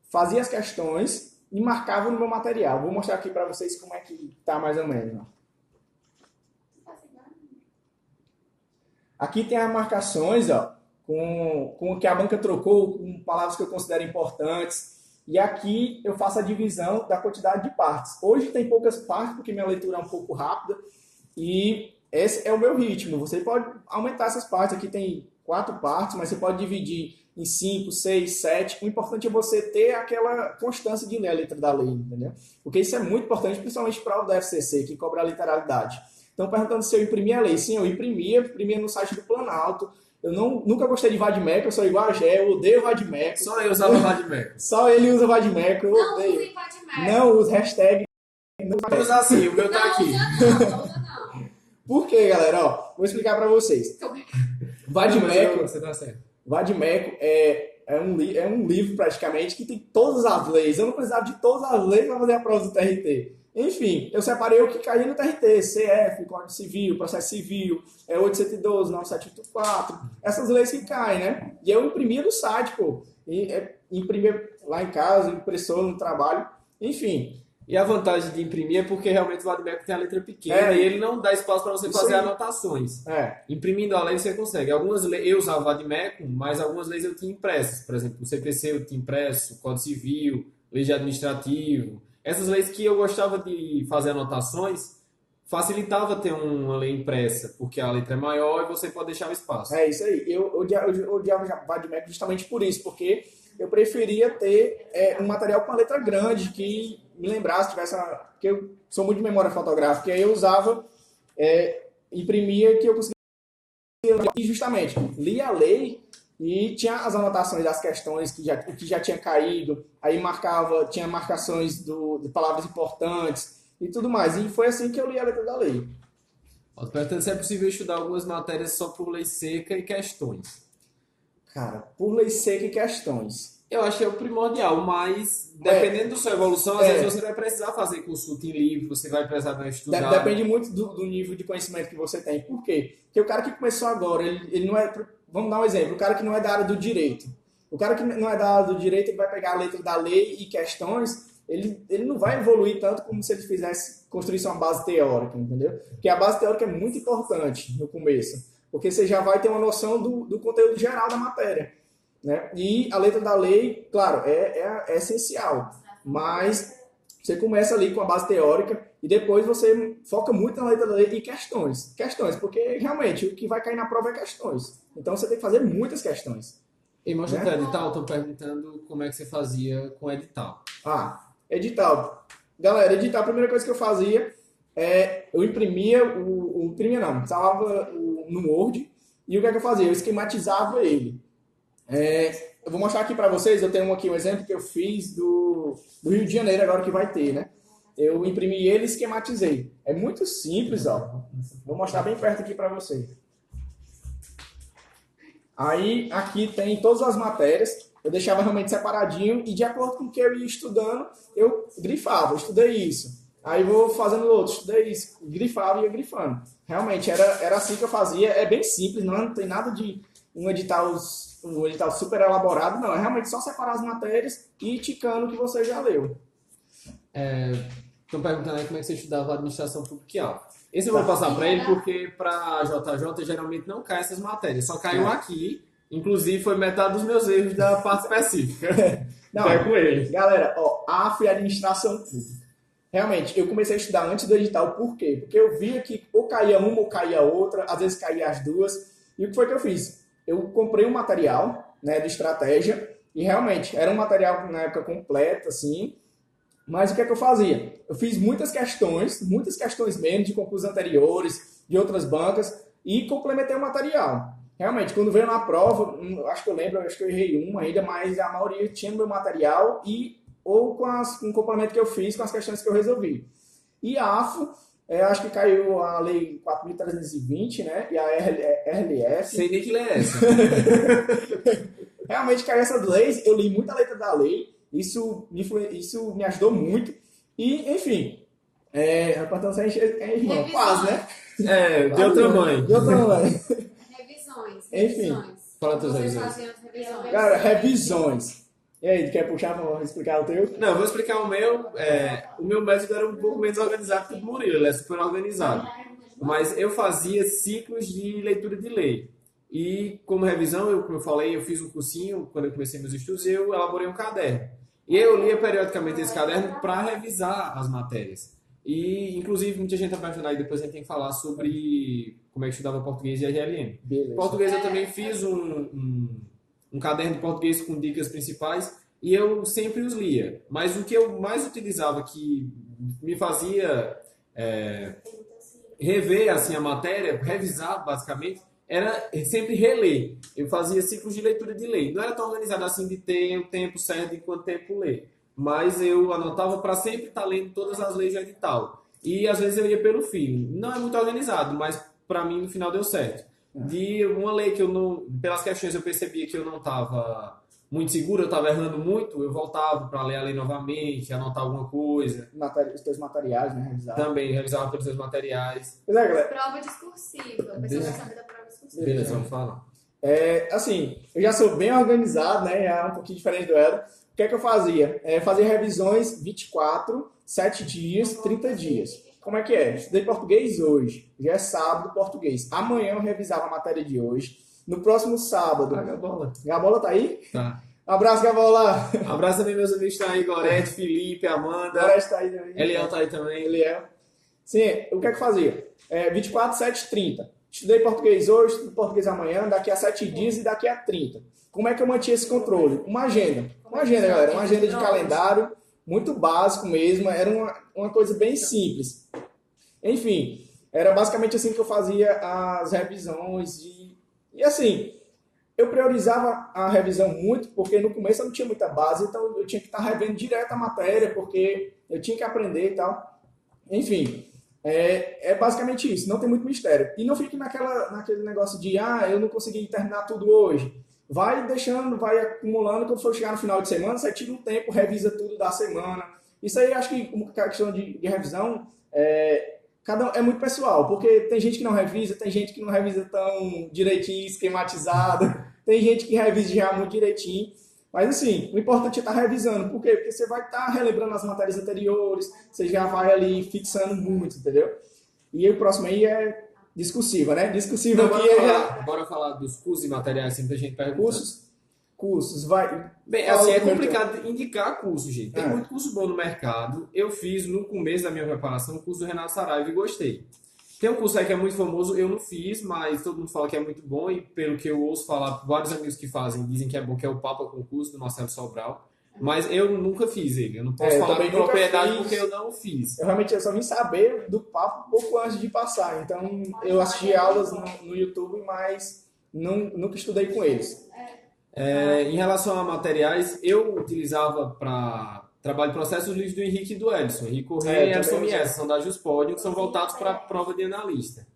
Fazia as questões e marcava no meu material. Vou mostrar aqui para vocês como é que tá mais ou menos. Ó. Aqui tem as marcações, ó, com o que a banca trocou, com palavras que eu considero importantes. E aqui eu faço a divisão da quantidade de partes. Hoje tem poucas partes, porque minha leitura é um pouco rápida. E esse é o meu ritmo. Você pode aumentar essas partes. Aqui tem 4 partes, mas você pode dividir em 5, 6, 7. O importante é você ter aquela constância de ler a letra da lei, entendeu? Porque isso é muito importante, principalmente para o da FCC, que cobra a literalidade. Então, perguntando se eu imprimia a lei. Sim, eu imprimia no site do Planalto. Eu nunca gostei de Vadmeco, eu sou igual a Gé, eu odeio Vadmeco. Só eu usava Vadmeco. Só ele usa Vadmeco, eu Não odeio. usem Vadmeco. Não usa, hashtag. Vou usar assim, o meu tá aqui. Não usa não. Por quê, galera? Ó, vou explicar pra vocês. Vadmeco, Você tá certo. Vadmeco é um livro praticamente que tem todas as leis. Eu não precisava de todas as leis para fazer a prova do TRT. Enfim, eu separei o que caía no TRT, CF, Código Civil, Processo Civil, 812, 9784, essas leis que caem, né? E eu imprimia do site, pô. Imprimia lá em casa, impressora no trabalho, enfim. E a vantagem de imprimir é porque realmente o Vadmeco tem a letra pequena e ele não dá espaço para você fazer anotações. Imprimindo a lei você consegue. Algumas leis, eu usava o Vadmeco, mas algumas leis eu tinha impressas. Por exemplo, o CPC eu tinha impresso, Código Civil, Lei de Administrativo. Essas leis que eu gostava de fazer anotações, facilitava ter uma lei impressa, porque a letra é maior e você pode deixar o espaço. É isso aí. Eu odiava o Vadmeco justamente por isso, porque eu preferia ter um material com a letra grande, que me lembrasse, tivesse porque eu sou muito de memória fotográfica, e aí eu usava, imprimia que eu conseguia, e justamente lia a lei e tinha as anotações das questões que já tinha caído, aí tinha marcações de palavras importantes e tudo mais, e foi assim que eu li a letra da lei. Portanto, se é possível estudar algumas matérias só por lei seca e questões. Cara, por lei seca e questões. Eu acho que é o primordial, mas dependendo da sua evolução, às vezes você vai precisar fazer consulta em livro, você vai precisar estudar. Depende muito do nível de conhecimento que você tem. Por quê? Porque o cara que começou agora, ele não é... Vamos dar um exemplo. O cara que não é da área do direito. O cara que não é da área do direito, ele vai pegar a letra da lei e questões, ele não vai evoluir tanto como se ele fizesse construir uma base teórica, entendeu? Porque a base teórica é muito importante no começo, porque você já vai ter uma noção do conteúdo geral da matéria. Né? E a letra da lei, claro, é essencial, mas você começa ali com a base teórica e depois você foca muito na letra da lei e questões, porque realmente o que vai cair na prova é questões, então você tem que fazer muitas questões. E mostra o edital, estão perguntando como é que você fazia com edital. Edital. Galera, edital, a primeira coisa que eu fazia eu imprimia, salvava no Word, e o que é que eu fazia? Eu esquematizava ele. Eu vou mostrar aqui para vocês, eu tenho aqui um exemplo que eu fiz do Rio de Janeiro, agora que vai ter, né? Eu imprimi ele e esquematizei. É muito simples, ó. Vou mostrar bem perto aqui para vocês. Aí, aqui tem todas as matérias, eu deixava realmente separadinho e de acordo com o que eu ia estudando, eu grifava, estudei isso. Aí vou fazendo outro, estudei isso, grifava e ia grifando. Realmente, era assim que eu fazia, é bem simples, não tem nada de um edital super elaborado, não. É realmente só separar as matérias e ir ticando o que você já leu. Estão perguntando aí como é que você estudava administração pública e alta. Esse eu vou passar para ele porque para JJ geralmente não cai essas matérias, só caiu aqui. Inclusive foi metade dos meus erros da parte específica. Não, é com ele. Galera, AF e administração pública. Realmente, eu comecei a estudar antes do edital, por quê? Porque eu via que ou caía uma ou caía outra, às vezes caía as duas. E o que foi que eu fiz? Eu comprei um material, né, de estratégia, e realmente era um material na época completo, assim, mas o que é que eu fazia? Eu fiz muitas questões mesmo, de concursos anteriores, de outras bancas, e complementei o material. Realmente, quando veio na prova, acho que eu errei uma ainda, mas a maioria tinha no meu material, ou com o complemento que eu fiz com as questões que eu resolvi. E a AFO, acho que caiu a lei 4.320, né? E a RLF. Sei nem que lei é essa. Realmente caiu essas leis, eu li muita letra da lei, isso me ajudou muito. E, enfim, importante é irmão, quase, né? Deu tamanho. Revisões. Enfim. Fala tuas Vocês revisões. faziam as revisões. Cara, revisões. E aí, quer puxar para explicar o teu? Não, eu vou explicar o meu. O meu método era um pouco menos organizado que o do Murilo, ele é super organizado. Mas eu fazia ciclos de leitura de lei. E como revisão, como eu falei, eu fiz um cursinho quando eu comecei meus estudos, eu elaborei um caderno. E eu lia periodicamente esse caderno para revisar as matérias. E, inclusive, muita gente está perguntando aí, depois a gente tem que falar sobre como é que estudava português e RLM. Beleza. Português eu também fiz um caderno de português com dicas principais e eu sempre os lia. Mas o que eu mais utilizava, que me fazia rever assim, a matéria, revisar basicamente, era sempre reler. Eu fazia ciclos de leitura de lei. Não era tão organizado assim de ter o tempo certo e quanto tempo ler. Mas eu anotava para sempre estar lendo todas as leis do edital. E às vezes eu ia pelo fim. Não é muito organizado, mas para mim no final deu certo. De uma lei que eu não, pelas questões eu percebia que eu não estava muito seguro, eu estava errando muito, eu voltava para ler a lei novamente, anotar alguma coisa. Os teus materiais, né? Revisar. Também revisava pelos seus materiais. Pois é, galera. Prova discursiva. A pessoa vai saber da prova discursiva. Beleza, vamos falar. Assim, eu já sou bem organizado, né? É um pouquinho diferente do Eda. O que é que eu fazia? Fazia revisões 24, 7 dias, 30 dias. Como é que é? Estudei português hoje. Já é sábado, português. Amanhã eu revisava a matéria de hoje. No próximo sábado. Gabola. Gabola tá aí? Tá. Abraço, Gabola. Abraço também, meus amigos que estão aí, Gorete, Felipe, Amanda. Gorete tá aí também. Eliel tá aí também. Eliel. Sim, o que é que eu fazia? 24, 7, 30. Estudei português hoje, estudo português amanhã, daqui a 7 dias e daqui a 30. Como é que eu mantinha esse controle? Uma agenda. Uma agenda, galera. Uma agenda de calendário, muito básico mesmo. Era uma coisa bem simples. Enfim, era basicamente assim que eu fazia as revisões. E assim, eu priorizava a revisão muito, porque no começo eu não tinha muita base, então eu tinha que estar revendo direto a matéria, porque eu tinha que aprender e tal. Enfim, é basicamente isso, não tem muito mistério. E não fique naquele negócio de, eu não consegui terminar tudo hoje. Vai deixando, vai acumulando, quando for chegar no final de semana, você tira um tempo, revisa tudo da semana. Isso aí, acho que a questão de revisão é muito pessoal, porque tem gente que não revisa, tem gente que não revisa tão direitinho, esquematizado, tem gente que revisa já muito direitinho. Mas assim, o importante é estar revisando. Por quê? Porque você vai estar relembrando as matérias anteriores, você já vai ali fixando muito, entendeu? E o próximo aí é discursiva, né? Discursiva Então, aqui bora falar dos cursos e materiais, sempre a gente pergunta. Cursos, vai. Bem, assim, é complicado indicar curso, gente. Tem muito curso bom no mercado. Eu fiz, no começo da minha preparação, o curso do Renato Saraiva e gostei. Tem um curso aí que é muito famoso, eu não fiz, mas todo mundo fala que é muito bom e pelo que eu ouço falar, vários amigos que fazem dizem que é bom, que é o Papa Concurso do Marcelo Sobral. Mas eu nunca fiz ele. Eu não posso falar com propriedade porque eu não fiz. Eu só vim saber do papo pouco antes de passar. Então, eu assisti aulas no YouTube, mas nunca estudei com eles. Em relação a materiais, eu utilizava para trabalho de processo os livros do Henrique e do Edson. Henrique Corrêa e Edson Mies, são da Juspod, que são voltados para a prova de analista.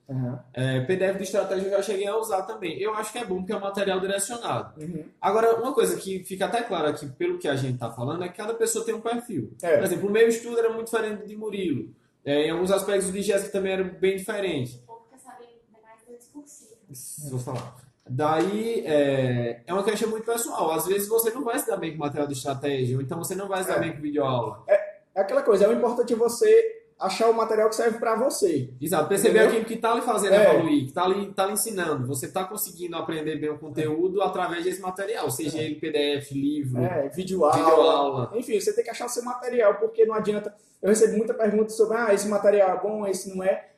PDF de estratégia eu já cheguei a usar também. Eu acho que é bom porque é um material direcionado. Agora, uma coisa que fica até claro aqui, pelo que a gente está falando, é que cada pessoa tem um perfil. Por exemplo, o meu estudo era muito diferente de Murilo. Em alguns aspectos de Jéssica também era bem diferente. O povo quer saber mais da discursiva. Vou falar. Daí, é uma questão muito pessoal. Às vezes você não vai se dar bem com material de estratégia, ou então você não vai se dar bem com videoaula. É aquela coisa, o importante é você achar o material que serve para você. Exato, perceber aquilo que está lhe fazendo evoluir, que está lhe ensinando. Você está conseguindo aprender bem o conteúdo através desse material, seja ele PDF, livro, videoaula. Enfim, você tem que achar o seu material, porque não adianta... Eu recebo muita pergunta sobre, esse material é bom, esse não é.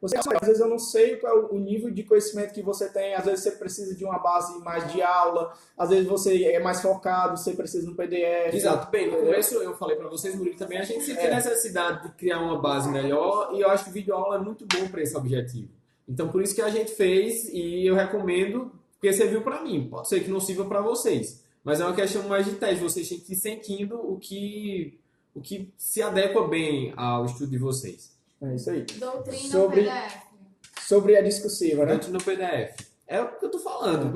Às vezes eu não sei qual é o nível de conhecimento que você tem, às vezes você precisa de uma base mais de aula, às vezes você é mais focado, você precisa de um PDF. Exato. Bem, no começo eu falei para vocês, Murilo, também a gente sempre tem necessidade de criar uma base melhor e eu acho que o videoaula é muito bom para esse objetivo. Então por isso que a gente fez e eu recomendo, porque serviu para mim. Pode ser que não sirva para vocês, mas é uma questão mais de teste, vocês têm que ir sentindo o que se adequa bem ao estudo de vocês. É isso aí. Doutrina PDF. Sobre a discursiva, né? Doutrina PDF. É o que eu tô falando.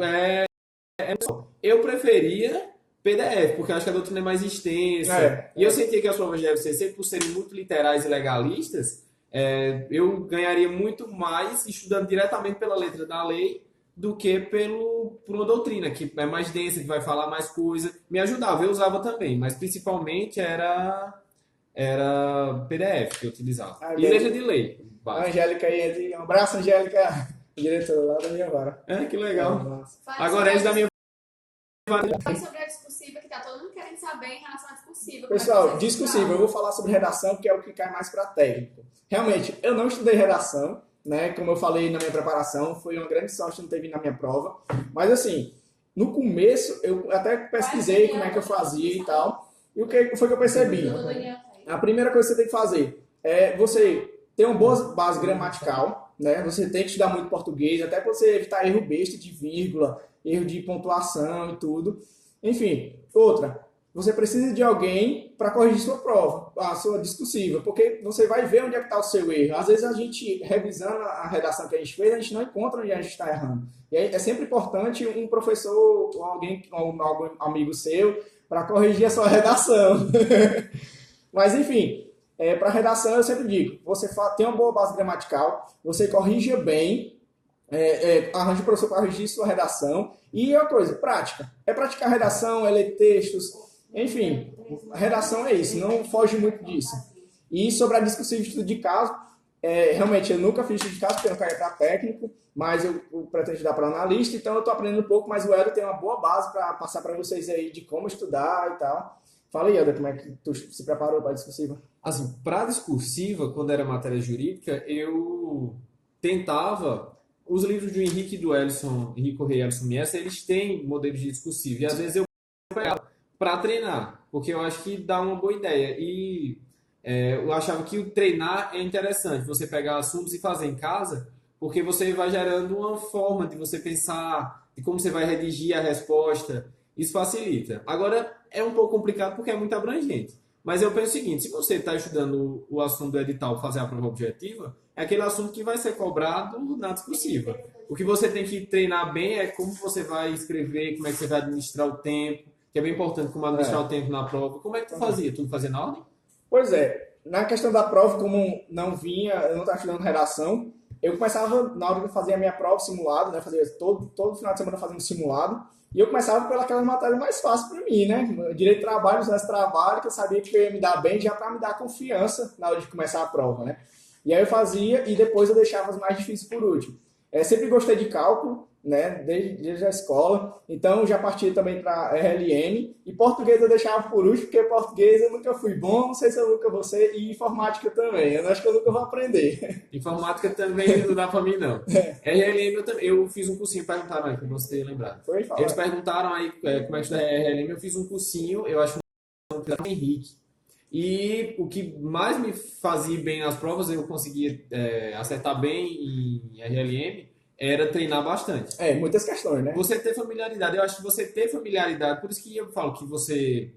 Eu preferia PDF, porque eu acho que a doutrina é mais extensa. E eu sentia que as provas de FCC, por serem muito literais e legalistas, eu ganharia muito mais estudando diretamente pela letra da lei do que por uma doutrina, que é mais densa, que vai falar mais coisa. Me ajudava, eu usava também, mas principalmente era PDF que eu utilizava. E letra de lei. A Angélica aí, um abraço, Angélica. Diretor lá da minha vara. Que legal. Nossa. Agora é da minha vara. Fale sobre a discursiva, que tá todo mundo querendo saber em relação à discursiva. Pessoal, discursiva, eu vou falar sobre redação, que é o que cai mais para técnico. Realmente, eu não estudei redação, né? Como eu falei na minha preparação, foi uma grande sorte não ter vindo na minha prova. Mas assim, no começo, eu até pesquisei como é que eu fazia e tal. E o que foi que eu percebi? A primeira coisa que você tem que fazer é você ter uma boa base gramatical, né? Você tem que estudar muito português, até para você evitar erro besta de vírgula, erro de pontuação e tudo. Enfim, outra, você precisa de alguém para corrigir sua prova, a sua discursiva, porque você vai ver onde é que está o seu erro. Às vezes a gente, revisando a redação que a gente fez, a gente não encontra onde a gente está errando. E aí é sempre importante um professor ou alguém, algum amigo seu, para corrigir a sua redação. Mas enfim, para redação eu sempre digo, você tem uma boa base gramatical, você corrija bem, arranje o professor para corrigir sua redação. E uma coisa, prática. É praticar redação, é ler textos, enfim, a redação é isso, não foge muito disso. E sobre a discussão de estudo de caso, realmente eu nunca fiz estudo de caso porque eu não caí para técnico, mas eu pretendo estudar para analista, então eu estou aprendendo um pouco, mas o Helder tem uma boa base para passar para vocês aí de como estudar e tal. Fala aí, Helder, como é que tu se preparou para a discursiva? Assim, para a discursiva, quando era matéria jurídica, eu tentava. Os livros do Henrique e do Henrique Correia e Elson Miessa, eles têm modelos de discursiva. E às vezes eu pegava para treinar, porque eu acho que dá uma boa ideia. E eu achava que o treinar é interessante, você pegar assuntos e fazer em casa, porque você vai gerando uma forma de você pensar, de como você vai redigir a resposta. Isso facilita. Agora, é um pouco complicado porque é muito abrangente. Mas eu penso o seguinte, se você está estudando o assunto do edital, fazer a prova objetiva, é aquele assunto que vai ser cobrado na discursiva. O que você tem que treinar bem é como você vai escrever, como é que você vai administrar o tempo, que é bem importante como administrar o tempo na prova. Como é que tu fazia? Tu fazia na ordem? Pois é, na questão da prova, como não vinha, eu não estava estudando redação, eu começava, na hora que eu fazia a minha prova simulado, né, fazia todo final de semana fazendo simulado, e eu começava pelas matérias mais fáceis para mim, né? Direito de trabalho, processo de trabalho, que eu sabia que eu ia me dar bem, já para me dar confiança na hora de começar a prova, né? E aí eu fazia e depois eu deixava as mais difíceis por último. Sempre gostei de cálculo, né? Desde a escola, então já parti também para RLM, e português eu deixava por último, porque português eu nunca fui bom, não sei se eu nunca vou ser, e informática também, eu acho que eu nunca vou aprender. Informática também não dá para mim, não. RLM eu fiz um cursinho, perguntaram aí, para você ter lembrado. Eles perguntaram aí como é que estuda RLM, eu fiz um cursinho, eu acho que era o Henrique. E o que mais me fazia bem nas provas, eu conseguia acertar bem em RLM, era treinar bastante. Muitas questões, né? Você ter familiaridade, eu acho que você ter familiaridade, por isso que eu falo que você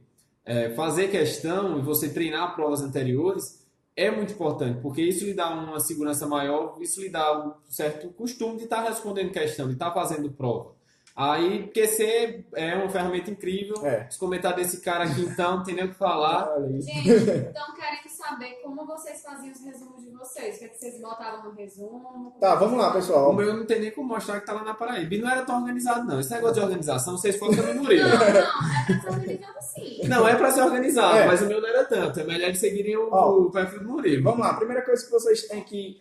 fazer questão e você treinar provas anteriores é muito importante, porque isso lhe dá uma segurança maior, isso lhe dá um certo costume de estar respondendo questão, de estar fazendo prova. Aí, QC é uma ferramenta incrível. Os comentários desse cara aqui, então, não tem nem o que falar. Gente, então querem saber como vocês faziam os resumos de vocês. O que é que vocês botavam no resumo? Tá, vamos lá, pessoal. O meu não tem nem como mostrar que tá lá na Paraíba. E não era tão organizado, não. Esse negócio de organização, vocês focam no Murilo. Não, é pra ser organizado sim. Não, é pra ser organizado, mas o meu não era tanto. É melhor de seguirem o perfil do Murilo. Vamos lá, a primeira coisa que vocês têm que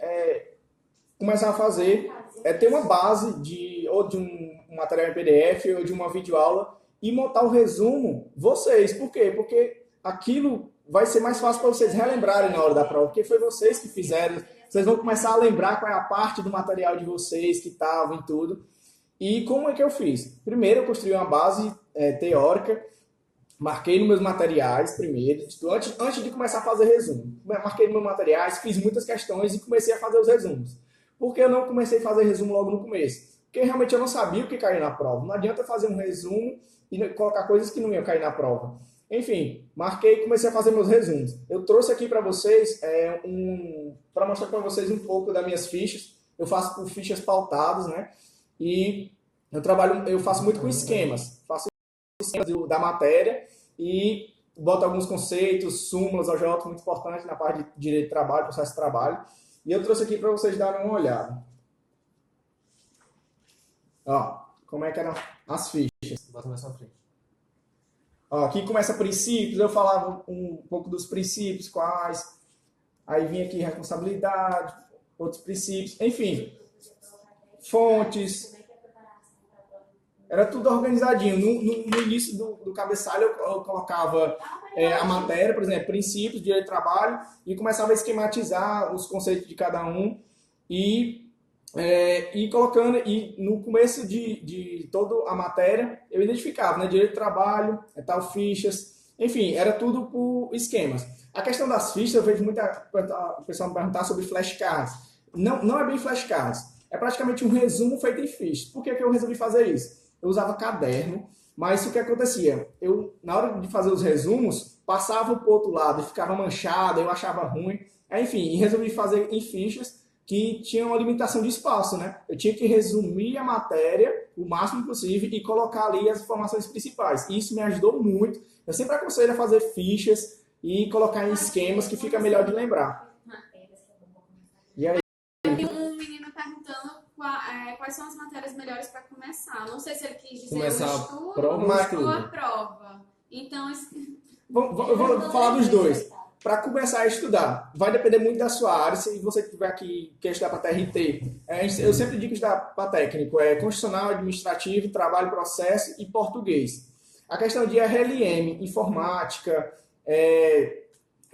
começar a fazer é ter uma base ou de um material em PDF ou de uma videoaula e montar o resumo vocês. Por quê? Porque aquilo vai ser mais fácil para vocês relembrarem na hora da prova, porque foi vocês que fizeram. Vocês vão começar a lembrar qual é a parte do material de vocês que estava em tudo. E como é que eu fiz? Primeiro eu construí uma base teórica, marquei nos meus materiais primeiro, antes de começar a fazer resumo. Marquei nos meus materiais, fiz muitas questões e comecei a fazer os resumos. Por que eu não comecei a fazer resumo logo no começo? Porque realmente eu não sabia o que caía na prova. Não adianta fazer um resumo e colocar coisas que não iam cair na prova. Enfim, marquei e comecei a fazer meus resumos. Eu trouxe aqui para vocês, para mostrar para vocês um pouco das minhas fichas. Eu faço com fichas pautadas, né? E eu faço muito com esquemas. Faço esquemas da matéria e boto alguns conceitos, súmulas, OJ, muito importante na parte de direito de trabalho, processo de trabalho. E eu trouxe aqui para vocês darem uma olhada. Ó, como é que eram as fichas. Bota na sua frente. Ó, aqui começa princípios, eu falava um pouco dos princípios, quais. Aí vinha aqui responsabilidade, outros princípios, enfim. fontes, era tudo organizadinho. No início do cabeçalho eu colocava a matéria, por exemplo, princípios, direito de trabalho, e começava a esquematizar os conceitos de cada um e colocando, e no começo de toda a matéria eu identificava, né, direito de trabalho, tal, fichas, enfim, era tudo por esquemas. A questão das fichas, eu vejo muita o pessoal me perguntar sobre flashcards. Não é bem flashcards, é praticamente um resumo feito em fichas. Por que eu resolvi fazer isso? Eu usava caderno, mas o que acontecia? Eu, na hora de fazer os resumos, passava para o outro lado e ficava manchado, eu achava ruim. Enfim, resolvi fazer em fichas que tinham uma limitação de espaço, né? Eu tinha que resumir a matéria o máximo possível e colocar ali as informações principais. Isso me ajudou muito. Eu sempre aconselho a fazer fichas e colocar em esquemas que fica melhor de lembrar. E aí? Tem um menino perguntando quais são as matérias melhores para começar. Não sei se ele quis dizer Começar o estudo prova ou a prova. Então, Eu vou falar dos dois. Para começar a estudar, vai depender muito da sua área. Se você tiver aqui quer estudar para TRT, eu sempre digo estudar para técnico, constitucional, administrativo, trabalho, processo e português. A questão de RLM, informática,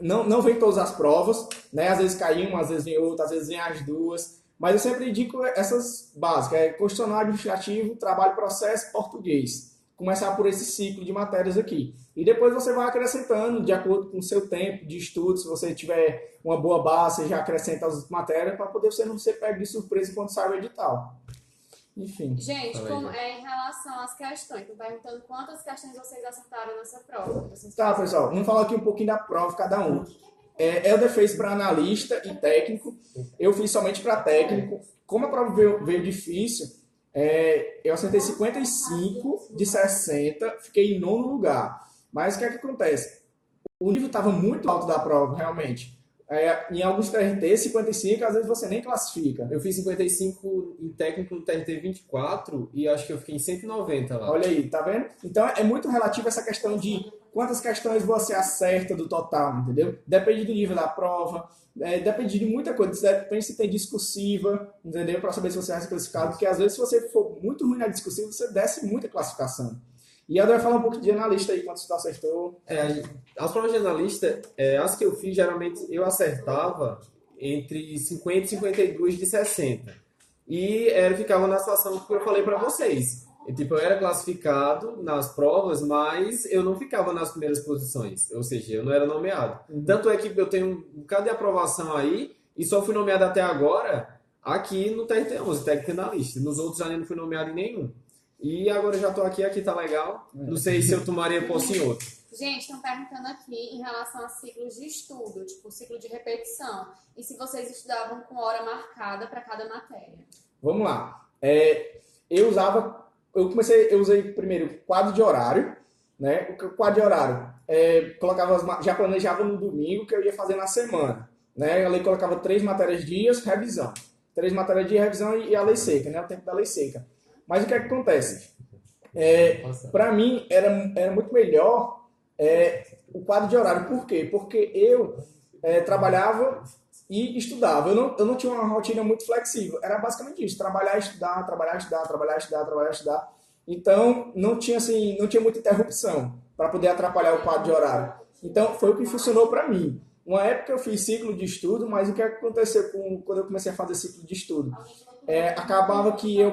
não vem todas as provas, né? Às vezes cai uma, às vezes vem outra, às vezes vem as duas. Mas eu sempre indico essas básicas, constitucional, administrativo, trabalho, processo, português. Começar por esse ciclo de matérias aqui. E depois você vai acrescentando de acordo com o seu tempo de estudo. Se você tiver uma boa base, você já acrescenta as matérias para poder você não ser pego de surpresa quando sai o edital. Enfim. Gente, em relação às questões, estou perguntando quantas questões vocês acertaram nessa prova. Tá, pessoal, vamos falar aqui um pouquinho da prova cada um. Helder fez para analista e técnico, eu fiz somente para técnico. Como a prova veio difícil, eu acertei 55 de 60, fiquei em nono lugar. Mas o que é que acontece? O nível estava muito alto da prova, realmente. Em alguns TRT, 55, às vezes você nem classifica. Eu fiz 55 em técnico no TRT 24 e acho que eu fiquei em 190 lá. Olha aí, tá vendo? Então é muito relativo essa questão de quantas questões você acerta do total, entendeu? Depende do nível da prova, depende de muita coisa. Depende se tem discursiva, entendeu? Para saber se você vai ser classificado, porque às vezes se você for muito ruim na discursiva, você desce muita classificação. E a vai falar um pouco de analista aí, quanto você acertou. As provas de analista, as que eu fiz, geralmente eu acertava entre 50 e 52 de 60. E eu ficava na situação que eu falei para vocês. Eu era classificado nas provas, mas eu não ficava nas primeiras posições. Ou seja, eu não era nomeado. Tanto é que eu tenho um bocado de aprovação aí e só fui nomeado até agora aqui no TRT11, técnico analista. Nos outros já não fui nomeado em nenhum. E agora já estou aqui tá legal. Não sei se eu tomaria posse em outro. Gente, estão perguntando aqui em relação a ciclos de estudo, tipo ciclo de repetição. E se vocês estudavam com hora marcada para cada matéria. Vamos lá. Eu usei primeiro quadro de horário, né? O quadro de horário, já planejava no domingo que eu ia fazer na semana, né? A lei colocava 3 matérias dias, revisão. 3 matérias dias, revisão e a lei seca, né? O tempo da lei seca. Mas o que é que acontece? Para mim, era muito melhor o quadro de horário. Por quê? Porque eu trabalhava e estudava. Eu não tinha uma rotina muito flexível. Era basicamente isso. Trabalhar, estudar, trabalhar, estudar, trabalhar, estudar, trabalhar, estudar. Então, não tinha muita interrupção para poder atrapalhar o quadro de horário. Então, foi o que funcionou para mim. Uma época eu fiz ciclo de estudo, mas o que aconteceu quando eu comecei a fazer ciclo de estudo? Acabava que eu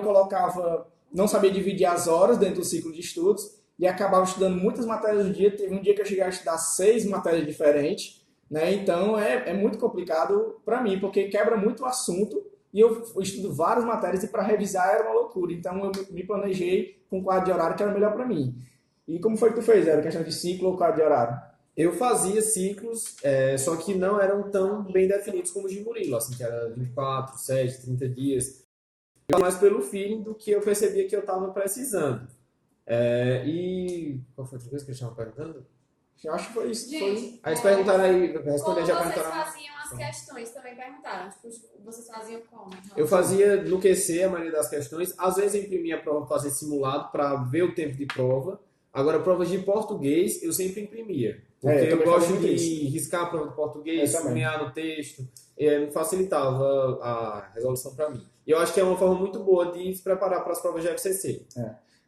não sabia dividir as horas dentro do ciclo de estudos e acabava estudando muitas matérias do dia. Teve um dia que eu cheguei a estudar 6 matérias diferentes, né? Então é muito complicado para mim, porque quebra muito o assunto e eu estudo várias matérias e para revisar era uma loucura. Então eu me planejei com um quadro de horário que era melhor para mim. E como foi que tu fez? Era questão de ciclo ou quadro de horário? Eu fazia ciclos, só que não eram tão bem definidos como os de Murilo, assim, que era 24, 7, 30 dias. Mais pelo feeling do que eu percebia que eu estava precisando. E qual foi a outra coisa que eles estavam perguntando? Eu acho que foi isso. Gente, Aí eles perguntaram aí, responder já como vocês perguntaram. faziam as questões? Também perguntaram. Tipo, vocês faziam como? Eu fazia no QC a maioria das questões. Às vezes eu imprimia a prova para fazer simulado para ver o tempo de prova. Agora, provas de português, eu sempre imprimia. Porque Eu eu também gosto fazia muito de riscar a prova de português, Eu também. sublinhar no texto, facilitava a resolução para mim. E eu acho que é uma forma muito boa de se preparar para as provas de FCC.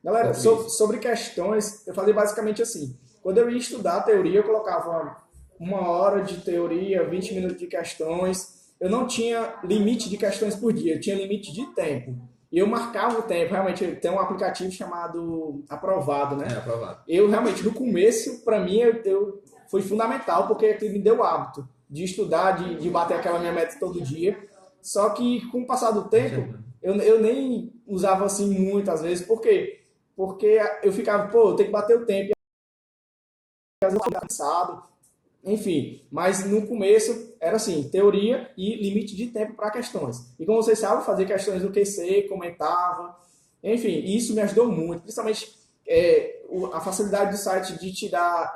Galera, Português. sobre questões, eu fazia basicamente assim. Quando eu ia estudar a teoria, eu colocava 1 hora de teoria, 20 minutos de questões. Eu não tinha limite de questões por dia, eu tinha limite de tempo. E eu marcava o tempo, realmente, tem um aplicativo chamado Aprovado, né? Aprovado. Eu realmente, no começo, para mim, foi fundamental, porque aquilo me deu o hábito de estudar, de bater aquela minha meta todo dia. Só que, com o passar do tempo, eu nem usava assim muitas vezes. Por quê? Porque eu ficava, eu tenho que bater o tempo, e às vezes eu ficava cansado, enfim. Mas no começo era assim, teoria e limite de tempo para questões. E como vocês sabem, fazia questões no QC, comentava, enfim, isso me ajudou muito, principalmente a facilidade do site de te dar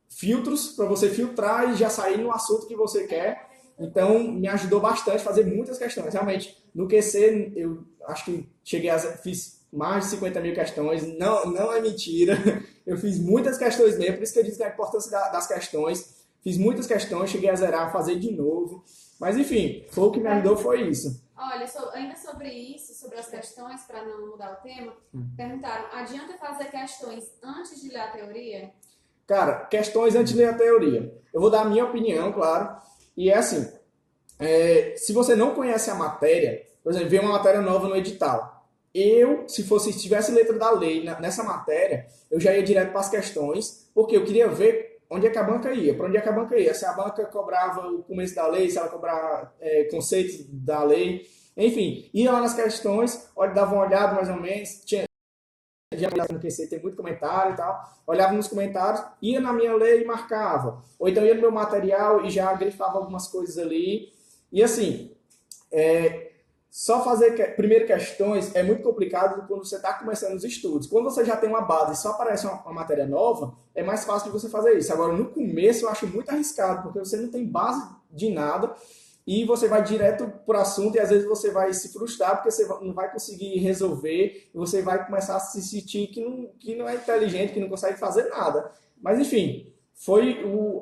filtros para você filtrar e já sair no assunto que você quer. Então, me ajudou bastante a fazer muitas questões. Realmente, no QC, eu acho que fiz mais de 50 mil questões. Não, não é mentira. Eu fiz muitas questões mesmo, por isso que eu disse a importância das questões. Fiz muitas questões, cheguei a zerar, fazer de novo. Mas, enfim, foi o que me ajudou, foi isso. Olha, ainda sobre isso, sobre as questões, para não mudar o tema, perguntaram, adianta fazer questões antes de ler a teoria? Cara, questões antes de ler a teoria. Eu vou dar a minha opinião, claro. E é assim, se você não conhece a matéria, por exemplo, vê uma matéria nova no edital. Se tivesse letra da lei nessa matéria, eu já ia direto para as questões, porque eu queria ver onde é que a banca ia, para onde é que a banca ia. Se a banca cobrava o começo da lei, se ela cobrava conceitos da lei, enfim, ia lá nas questões, dava uma olhada mais ou menos, já no QC tem muito comentário e tal, olhava nos comentários, ia na minha lei e marcava, ou então ia no meu material e já grifava algumas coisas ali, e assim, só fazer primeiro questões é muito complicado quando você está começando os estudos. Quando você já tem uma base e só aparece uma matéria nova, é mais fácil de você fazer isso. Agora, no começo, eu acho muito arriscado, porque você não tem base de nada e você vai direto para o assunto e às vezes você vai se frustrar porque você não vai conseguir resolver e você vai começar a se sentir que não é inteligente, que não consegue fazer nada. Mas, enfim,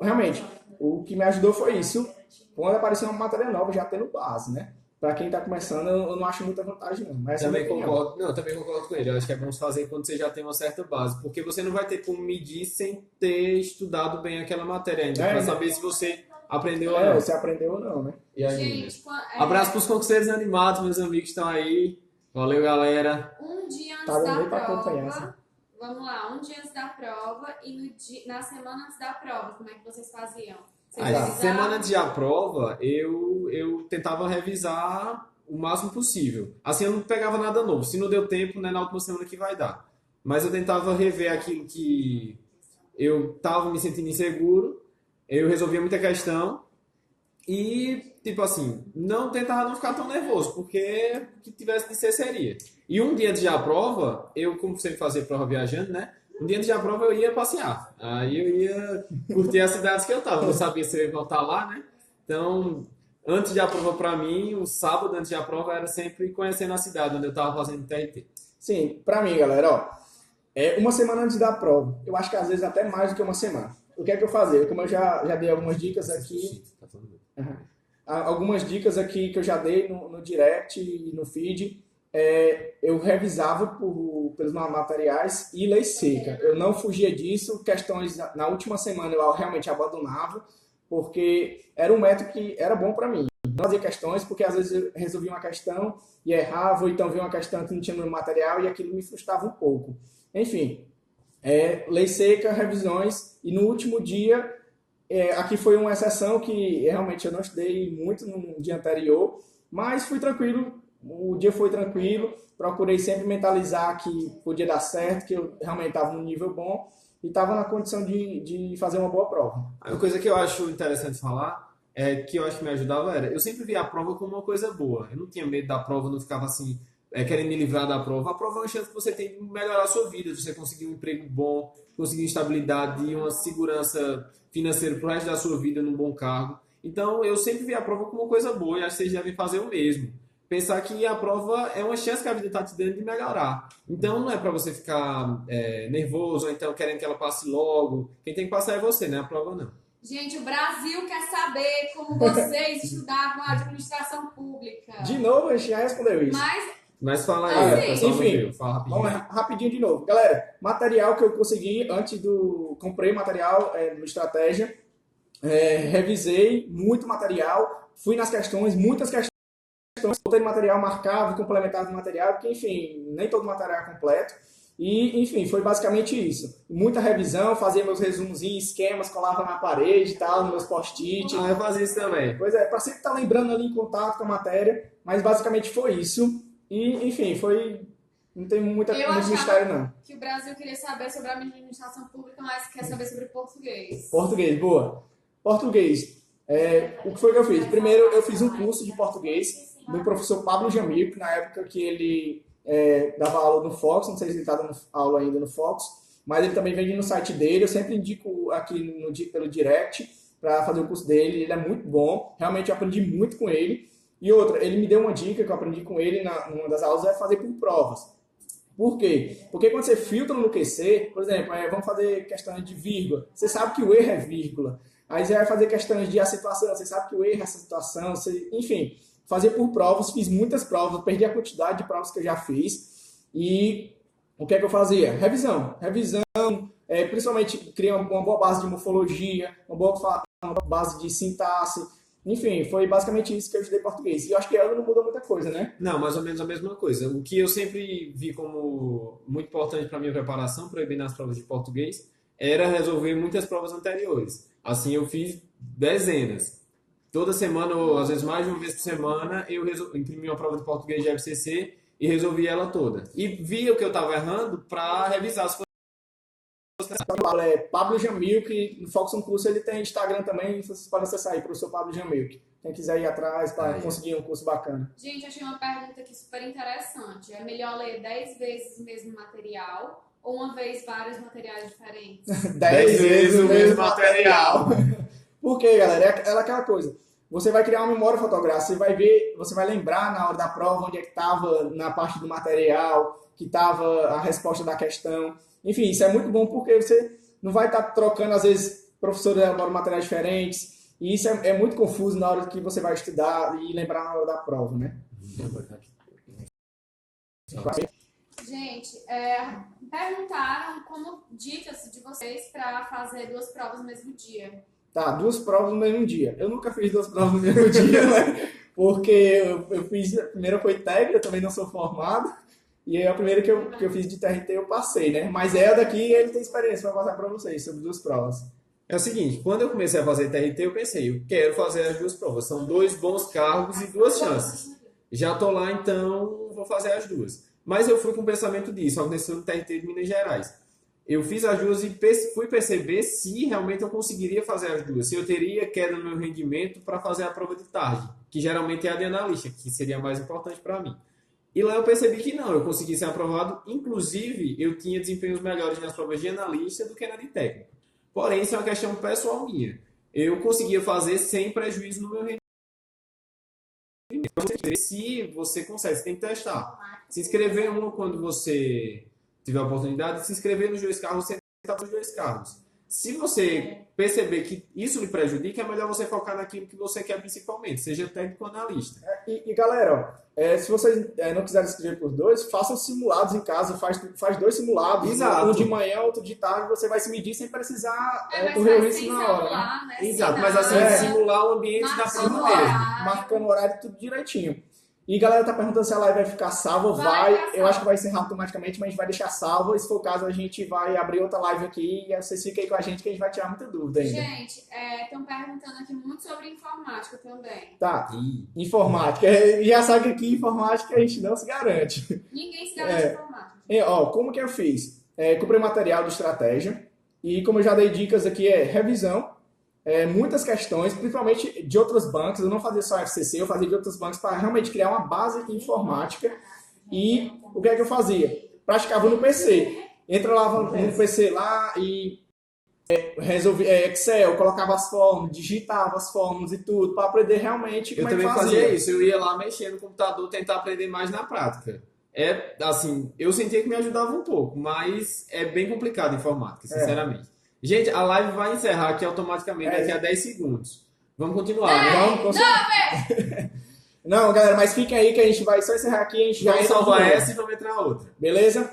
realmente, o que me ajudou foi isso. Quando apareceu uma matéria nova, já tendo base, né? Para quem está começando, eu não acho muita vantagem, não. Mas também concordo. Não, também concordo com ele. Eu acho que é bom fazer quando você já tem uma certa base, porque você não vai ter como medir sem ter estudado bem aquela matéria ainda, para saber se você aprendeu ou não. Se aprendeu ou não, né? E aí, gente, abraço para os concurseiros animados, meus amigos que estão aí. Valeu, galera. Um dia antes da prova, vamos lá, um dia antes da prova e na semana antes da prova, como é que vocês faziam? Semana antes da prova, eu tentava revisar o máximo possível. Assim, eu não pegava nada novo. Se não deu tempo, né, na última semana que vai dar. Mas eu tentava rever aquilo que eu estava me sentindo inseguro. Eu resolvia muita questão. E, tipo assim, tentava não ficar tão nervoso, porque o que tivesse de ser seria. E um dia antes da prova, eu, como sempre fazia prova viajando, né? Um dia antes da prova eu ia passear. Aí eu ia curtir as cidades que eu tava. Eu não sabia se eu ia voltar lá, né? Então, antes da prova pra mim, o sábado antes da prova era sempre conhecendo a cidade onde eu tava fazendo TRT. Sim, pra mim, galera, uma semana antes da prova, eu acho que às vezes até mais do que uma semana. O que é que eu fazia? Como eu já dei algumas dicas aqui, algumas dicas aqui que eu já dei no direct e no feed, eu revisava pelos materiais e lei seca. Eu não fugia disso. Questões na última semana eu realmente abandonava, porque era um método que era bom para mim. Não fazia questões, porque às vezes eu resolvia uma questão e errava, ou então via uma questão que não tinha no material e aquilo me frustrava um pouco. Enfim, lei seca, revisões, e no último dia, aqui foi uma exceção que realmente eu não estudei muito no dia anterior, mas fui tranquilo. O dia foi tranquilo, procurei sempre mentalizar que podia dar certo, que eu realmente estava num nível bom e estava na condição de fazer uma boa prova. Uma coisa que eu acho interessante falar, que eu acho que me ajudava eu sempre via a prova como uma coisa boa. Eu não tinha medo da prova, não ficava assim, querendo me livrar da prova. A prova é uma chance que você tem de melhorar a sua vida, de você conseguir um emprego bom, conseguir estabilidade e uma segurança financeira para o resto da sua vida num bom cargo. Então, eu sempre via a prova como uma coisa boa e acho que vocês devem fazer o mesmo. pensar que a prova é uma chance que a vida está te dando de melhorar. Então não é para você ficar nervoso ou então querendo que ela passe logo. Quem tem que passar é você, né? A prova não. Gente, o Brasil quer saber como vocês estudavam a administração pública. De novo, a gente já respondeu isso. Mas fala aí, Assim, pessoal, enfim, não viu. Fala rapidinho. Vamos lá, rapidinho de novo. Galera, material que eu consegui antes do... Comprei material no Estratégia, revisei muito material, fui nas questões, muitas questões, botei material, marcava, complementava o material, porque, enfim, nem todo material é completo. E, enfim, foi basicamente isso. Muita revisão, fazia meus resumozinhos, esquemas, colava na parede e tal, nos meus post-it. Eu fazia isso também. Pois é, para sempre estar lembrando ali em contato com a matéria, mas basicamente foi isso. E, enfim, foi... Não tem muito mistério, não. Que o Brasil queria saber sobre a administração pública, mas quer saber sobre português. Português, boa. Português. O que foi que eu fiz? Primeiro, eu fiz um curso de português do professor Pablo Jamil, que na época que ele dava aula no Fox, não sei se ele está dando aula ainda no Fox, mas ele também vende no site dele. Eu sempre indico aqui pelo direct para fazer o curso dele. Ele é muito bom. Realmente eu aprendi muito com ele. E outra, ele me deu uma dica que eu aprendi com ele numa das aulas, é fazer por provas. Por quê? Porque quando você filtra no QC, por exemplo, vamos fazer questões de vírgula, você sabe que o erro é vírgula. Aí você vai fazer questões de acentuação, você sabe que o erro é acentuação, enfim, fazer por provas, fiz muitas provas, perdi a quantidade de provas que eu já fiz. E o que é que eu fazia? Revisão, principalmente criar uma boa base de morfologia, uma boa base de sintaxe. Enfim, foi basicamente isso que eu estudei português. E eu acho que ela não muda muita coisa, né? Não, mais ou menos a mesma coisa. O que eu sempre vi como muito importante para a minha preparação para eu ir nas provas de português era resolver muitas provas anteriores. Assim, eu fiz dezenas. Toda semana, ou às vezes mais de uma vez por semana, eu imprimi uma prova de português de FCC e resolvi ela toda. E via o que eu estava errando para revisar as coisas. Pablo Jamil, que no Fox Curso ele tem Instagram também, vocês podem acessar aí, professor Pablo Jamil. Quem quiser ir atrás para conseguir um curso bacana. Gente, eu achei uma pergunta aqui super interessante. É melhor ler 10 vezes o mesmo material ou uma vez vários materiais diferentes? 10 vezes o mesmo material. Por quê, galera? É aquela coisa. Você vai criar uma memória fotográfica, você vai ver, você vai lembrar na hora da prova onde é que estava na parte do material, que estava a resposta da questão. Enfim, isso é muito bom porque você não vai estar trocando, às vezes, professores elaboram materiais diferentes, e isso é muito confuso na hora que você vai estudar e lembrar na hora da prova, né? Gente, perguntaram como dicas de vocês para fazer 2 provas no mesmo dia. Tá, 2 provas no mesmo dia. Eu nunca fiz 2 provas no mesmo dia, né? Porque eu fiz, a primeira foi técnica, eu também não sou formado. E aí a primeira que eu fiz de TRT eu passei, né? Mas daqui ele tem experiência para passar para vocês sobre 2 provas. É o seguinte, quando eu comecei a fazer TRT, eu pensei, eu quero fazer as 2 provas. São 2 bons cargos e 2 chances. Já tô lá, então vou fazer as 2. Mas eu fui com o pensamento disso, aconteceu no TRT de Minas Gerais. Eu fiz as 2 e fui perceber se realmente eu conseguiria fazer as 2. Se eu teria queda no meu rendimento para fazer a prova de tarde, que geralmente é a de analista, que seria a mais importante para mim. E lá eu percebi que não, eu consegui ser aprovado. Inclusive, eu tinha desempenhos melhores nas provas de analista do que na de técnico. Porém, isso é uma questão pessoal minha. Eu conseguia fazer sem prejuízo no meu rendimento. Se você consegue, você tem que testar. Se inscrever quando você tiver a oportunidade de se inscrever nos 2 cargos, você tentar nos 2 cargos. Se você perceber que isso lhe prejudica, é melhor você focar naquilo que você quer principalmente, seja técnico ou analista. E galera, se vocês não quiserem se inscrever por 2, façam simulados em casa, faz 2 simulados. Exato. Um de manhã, outro de tarde, você vai se medir sem precisar correr o risco na hora. Né? Exato, mas assim, simular o ambiente da prova mesmo. Marcando o horário tudo direitinho. E galera tá perguntando se a live vai ficar salva. Eu acho que vai encerrar automaticamente, mas a gente vai deixar salva. E se for o caso, a gente vai abrir outra live aqui e vocês fiquem aí com a gente que a gente vai tirar muita dúvida ainda. Gente, estão perguntando aqui muito sobre informática também. Tá, informática. Já sabe que aqui informática a gente não se garante. Ninguém se garante informática. Como que eu fiz? Comprei material de estratégia e como eu já dei dicas aqui, revisão. Muitas questões, principalmente de outros bancos. Eu não fazia só FCC, eu fazia de outros bancos para realmente criar uma base informática. E o que é que eu fazia? Praticava no PC. Entra lá no PC lá e resolvi, Excel, colocava as fórmulas, digitava as fórmulas e tudo, para aprender realmente Eu como é que também fazia. fazia isso, eu ia lá mexer no computador, tentar aprender mais na prática. Assim, eu sentia que me ajudava um pouco, mas é bem complicado a informática, sinceramente. Gente, a live vai encerrar aqui automaticamente daqui a 10 segundos. Vamos continuar, né? Vamos, Não, galera, mas fiquem aí que a gente vai só encerrar aqui, a gente já Vamos entra de salvar novo. essa e vamos entrar outra. Beleza?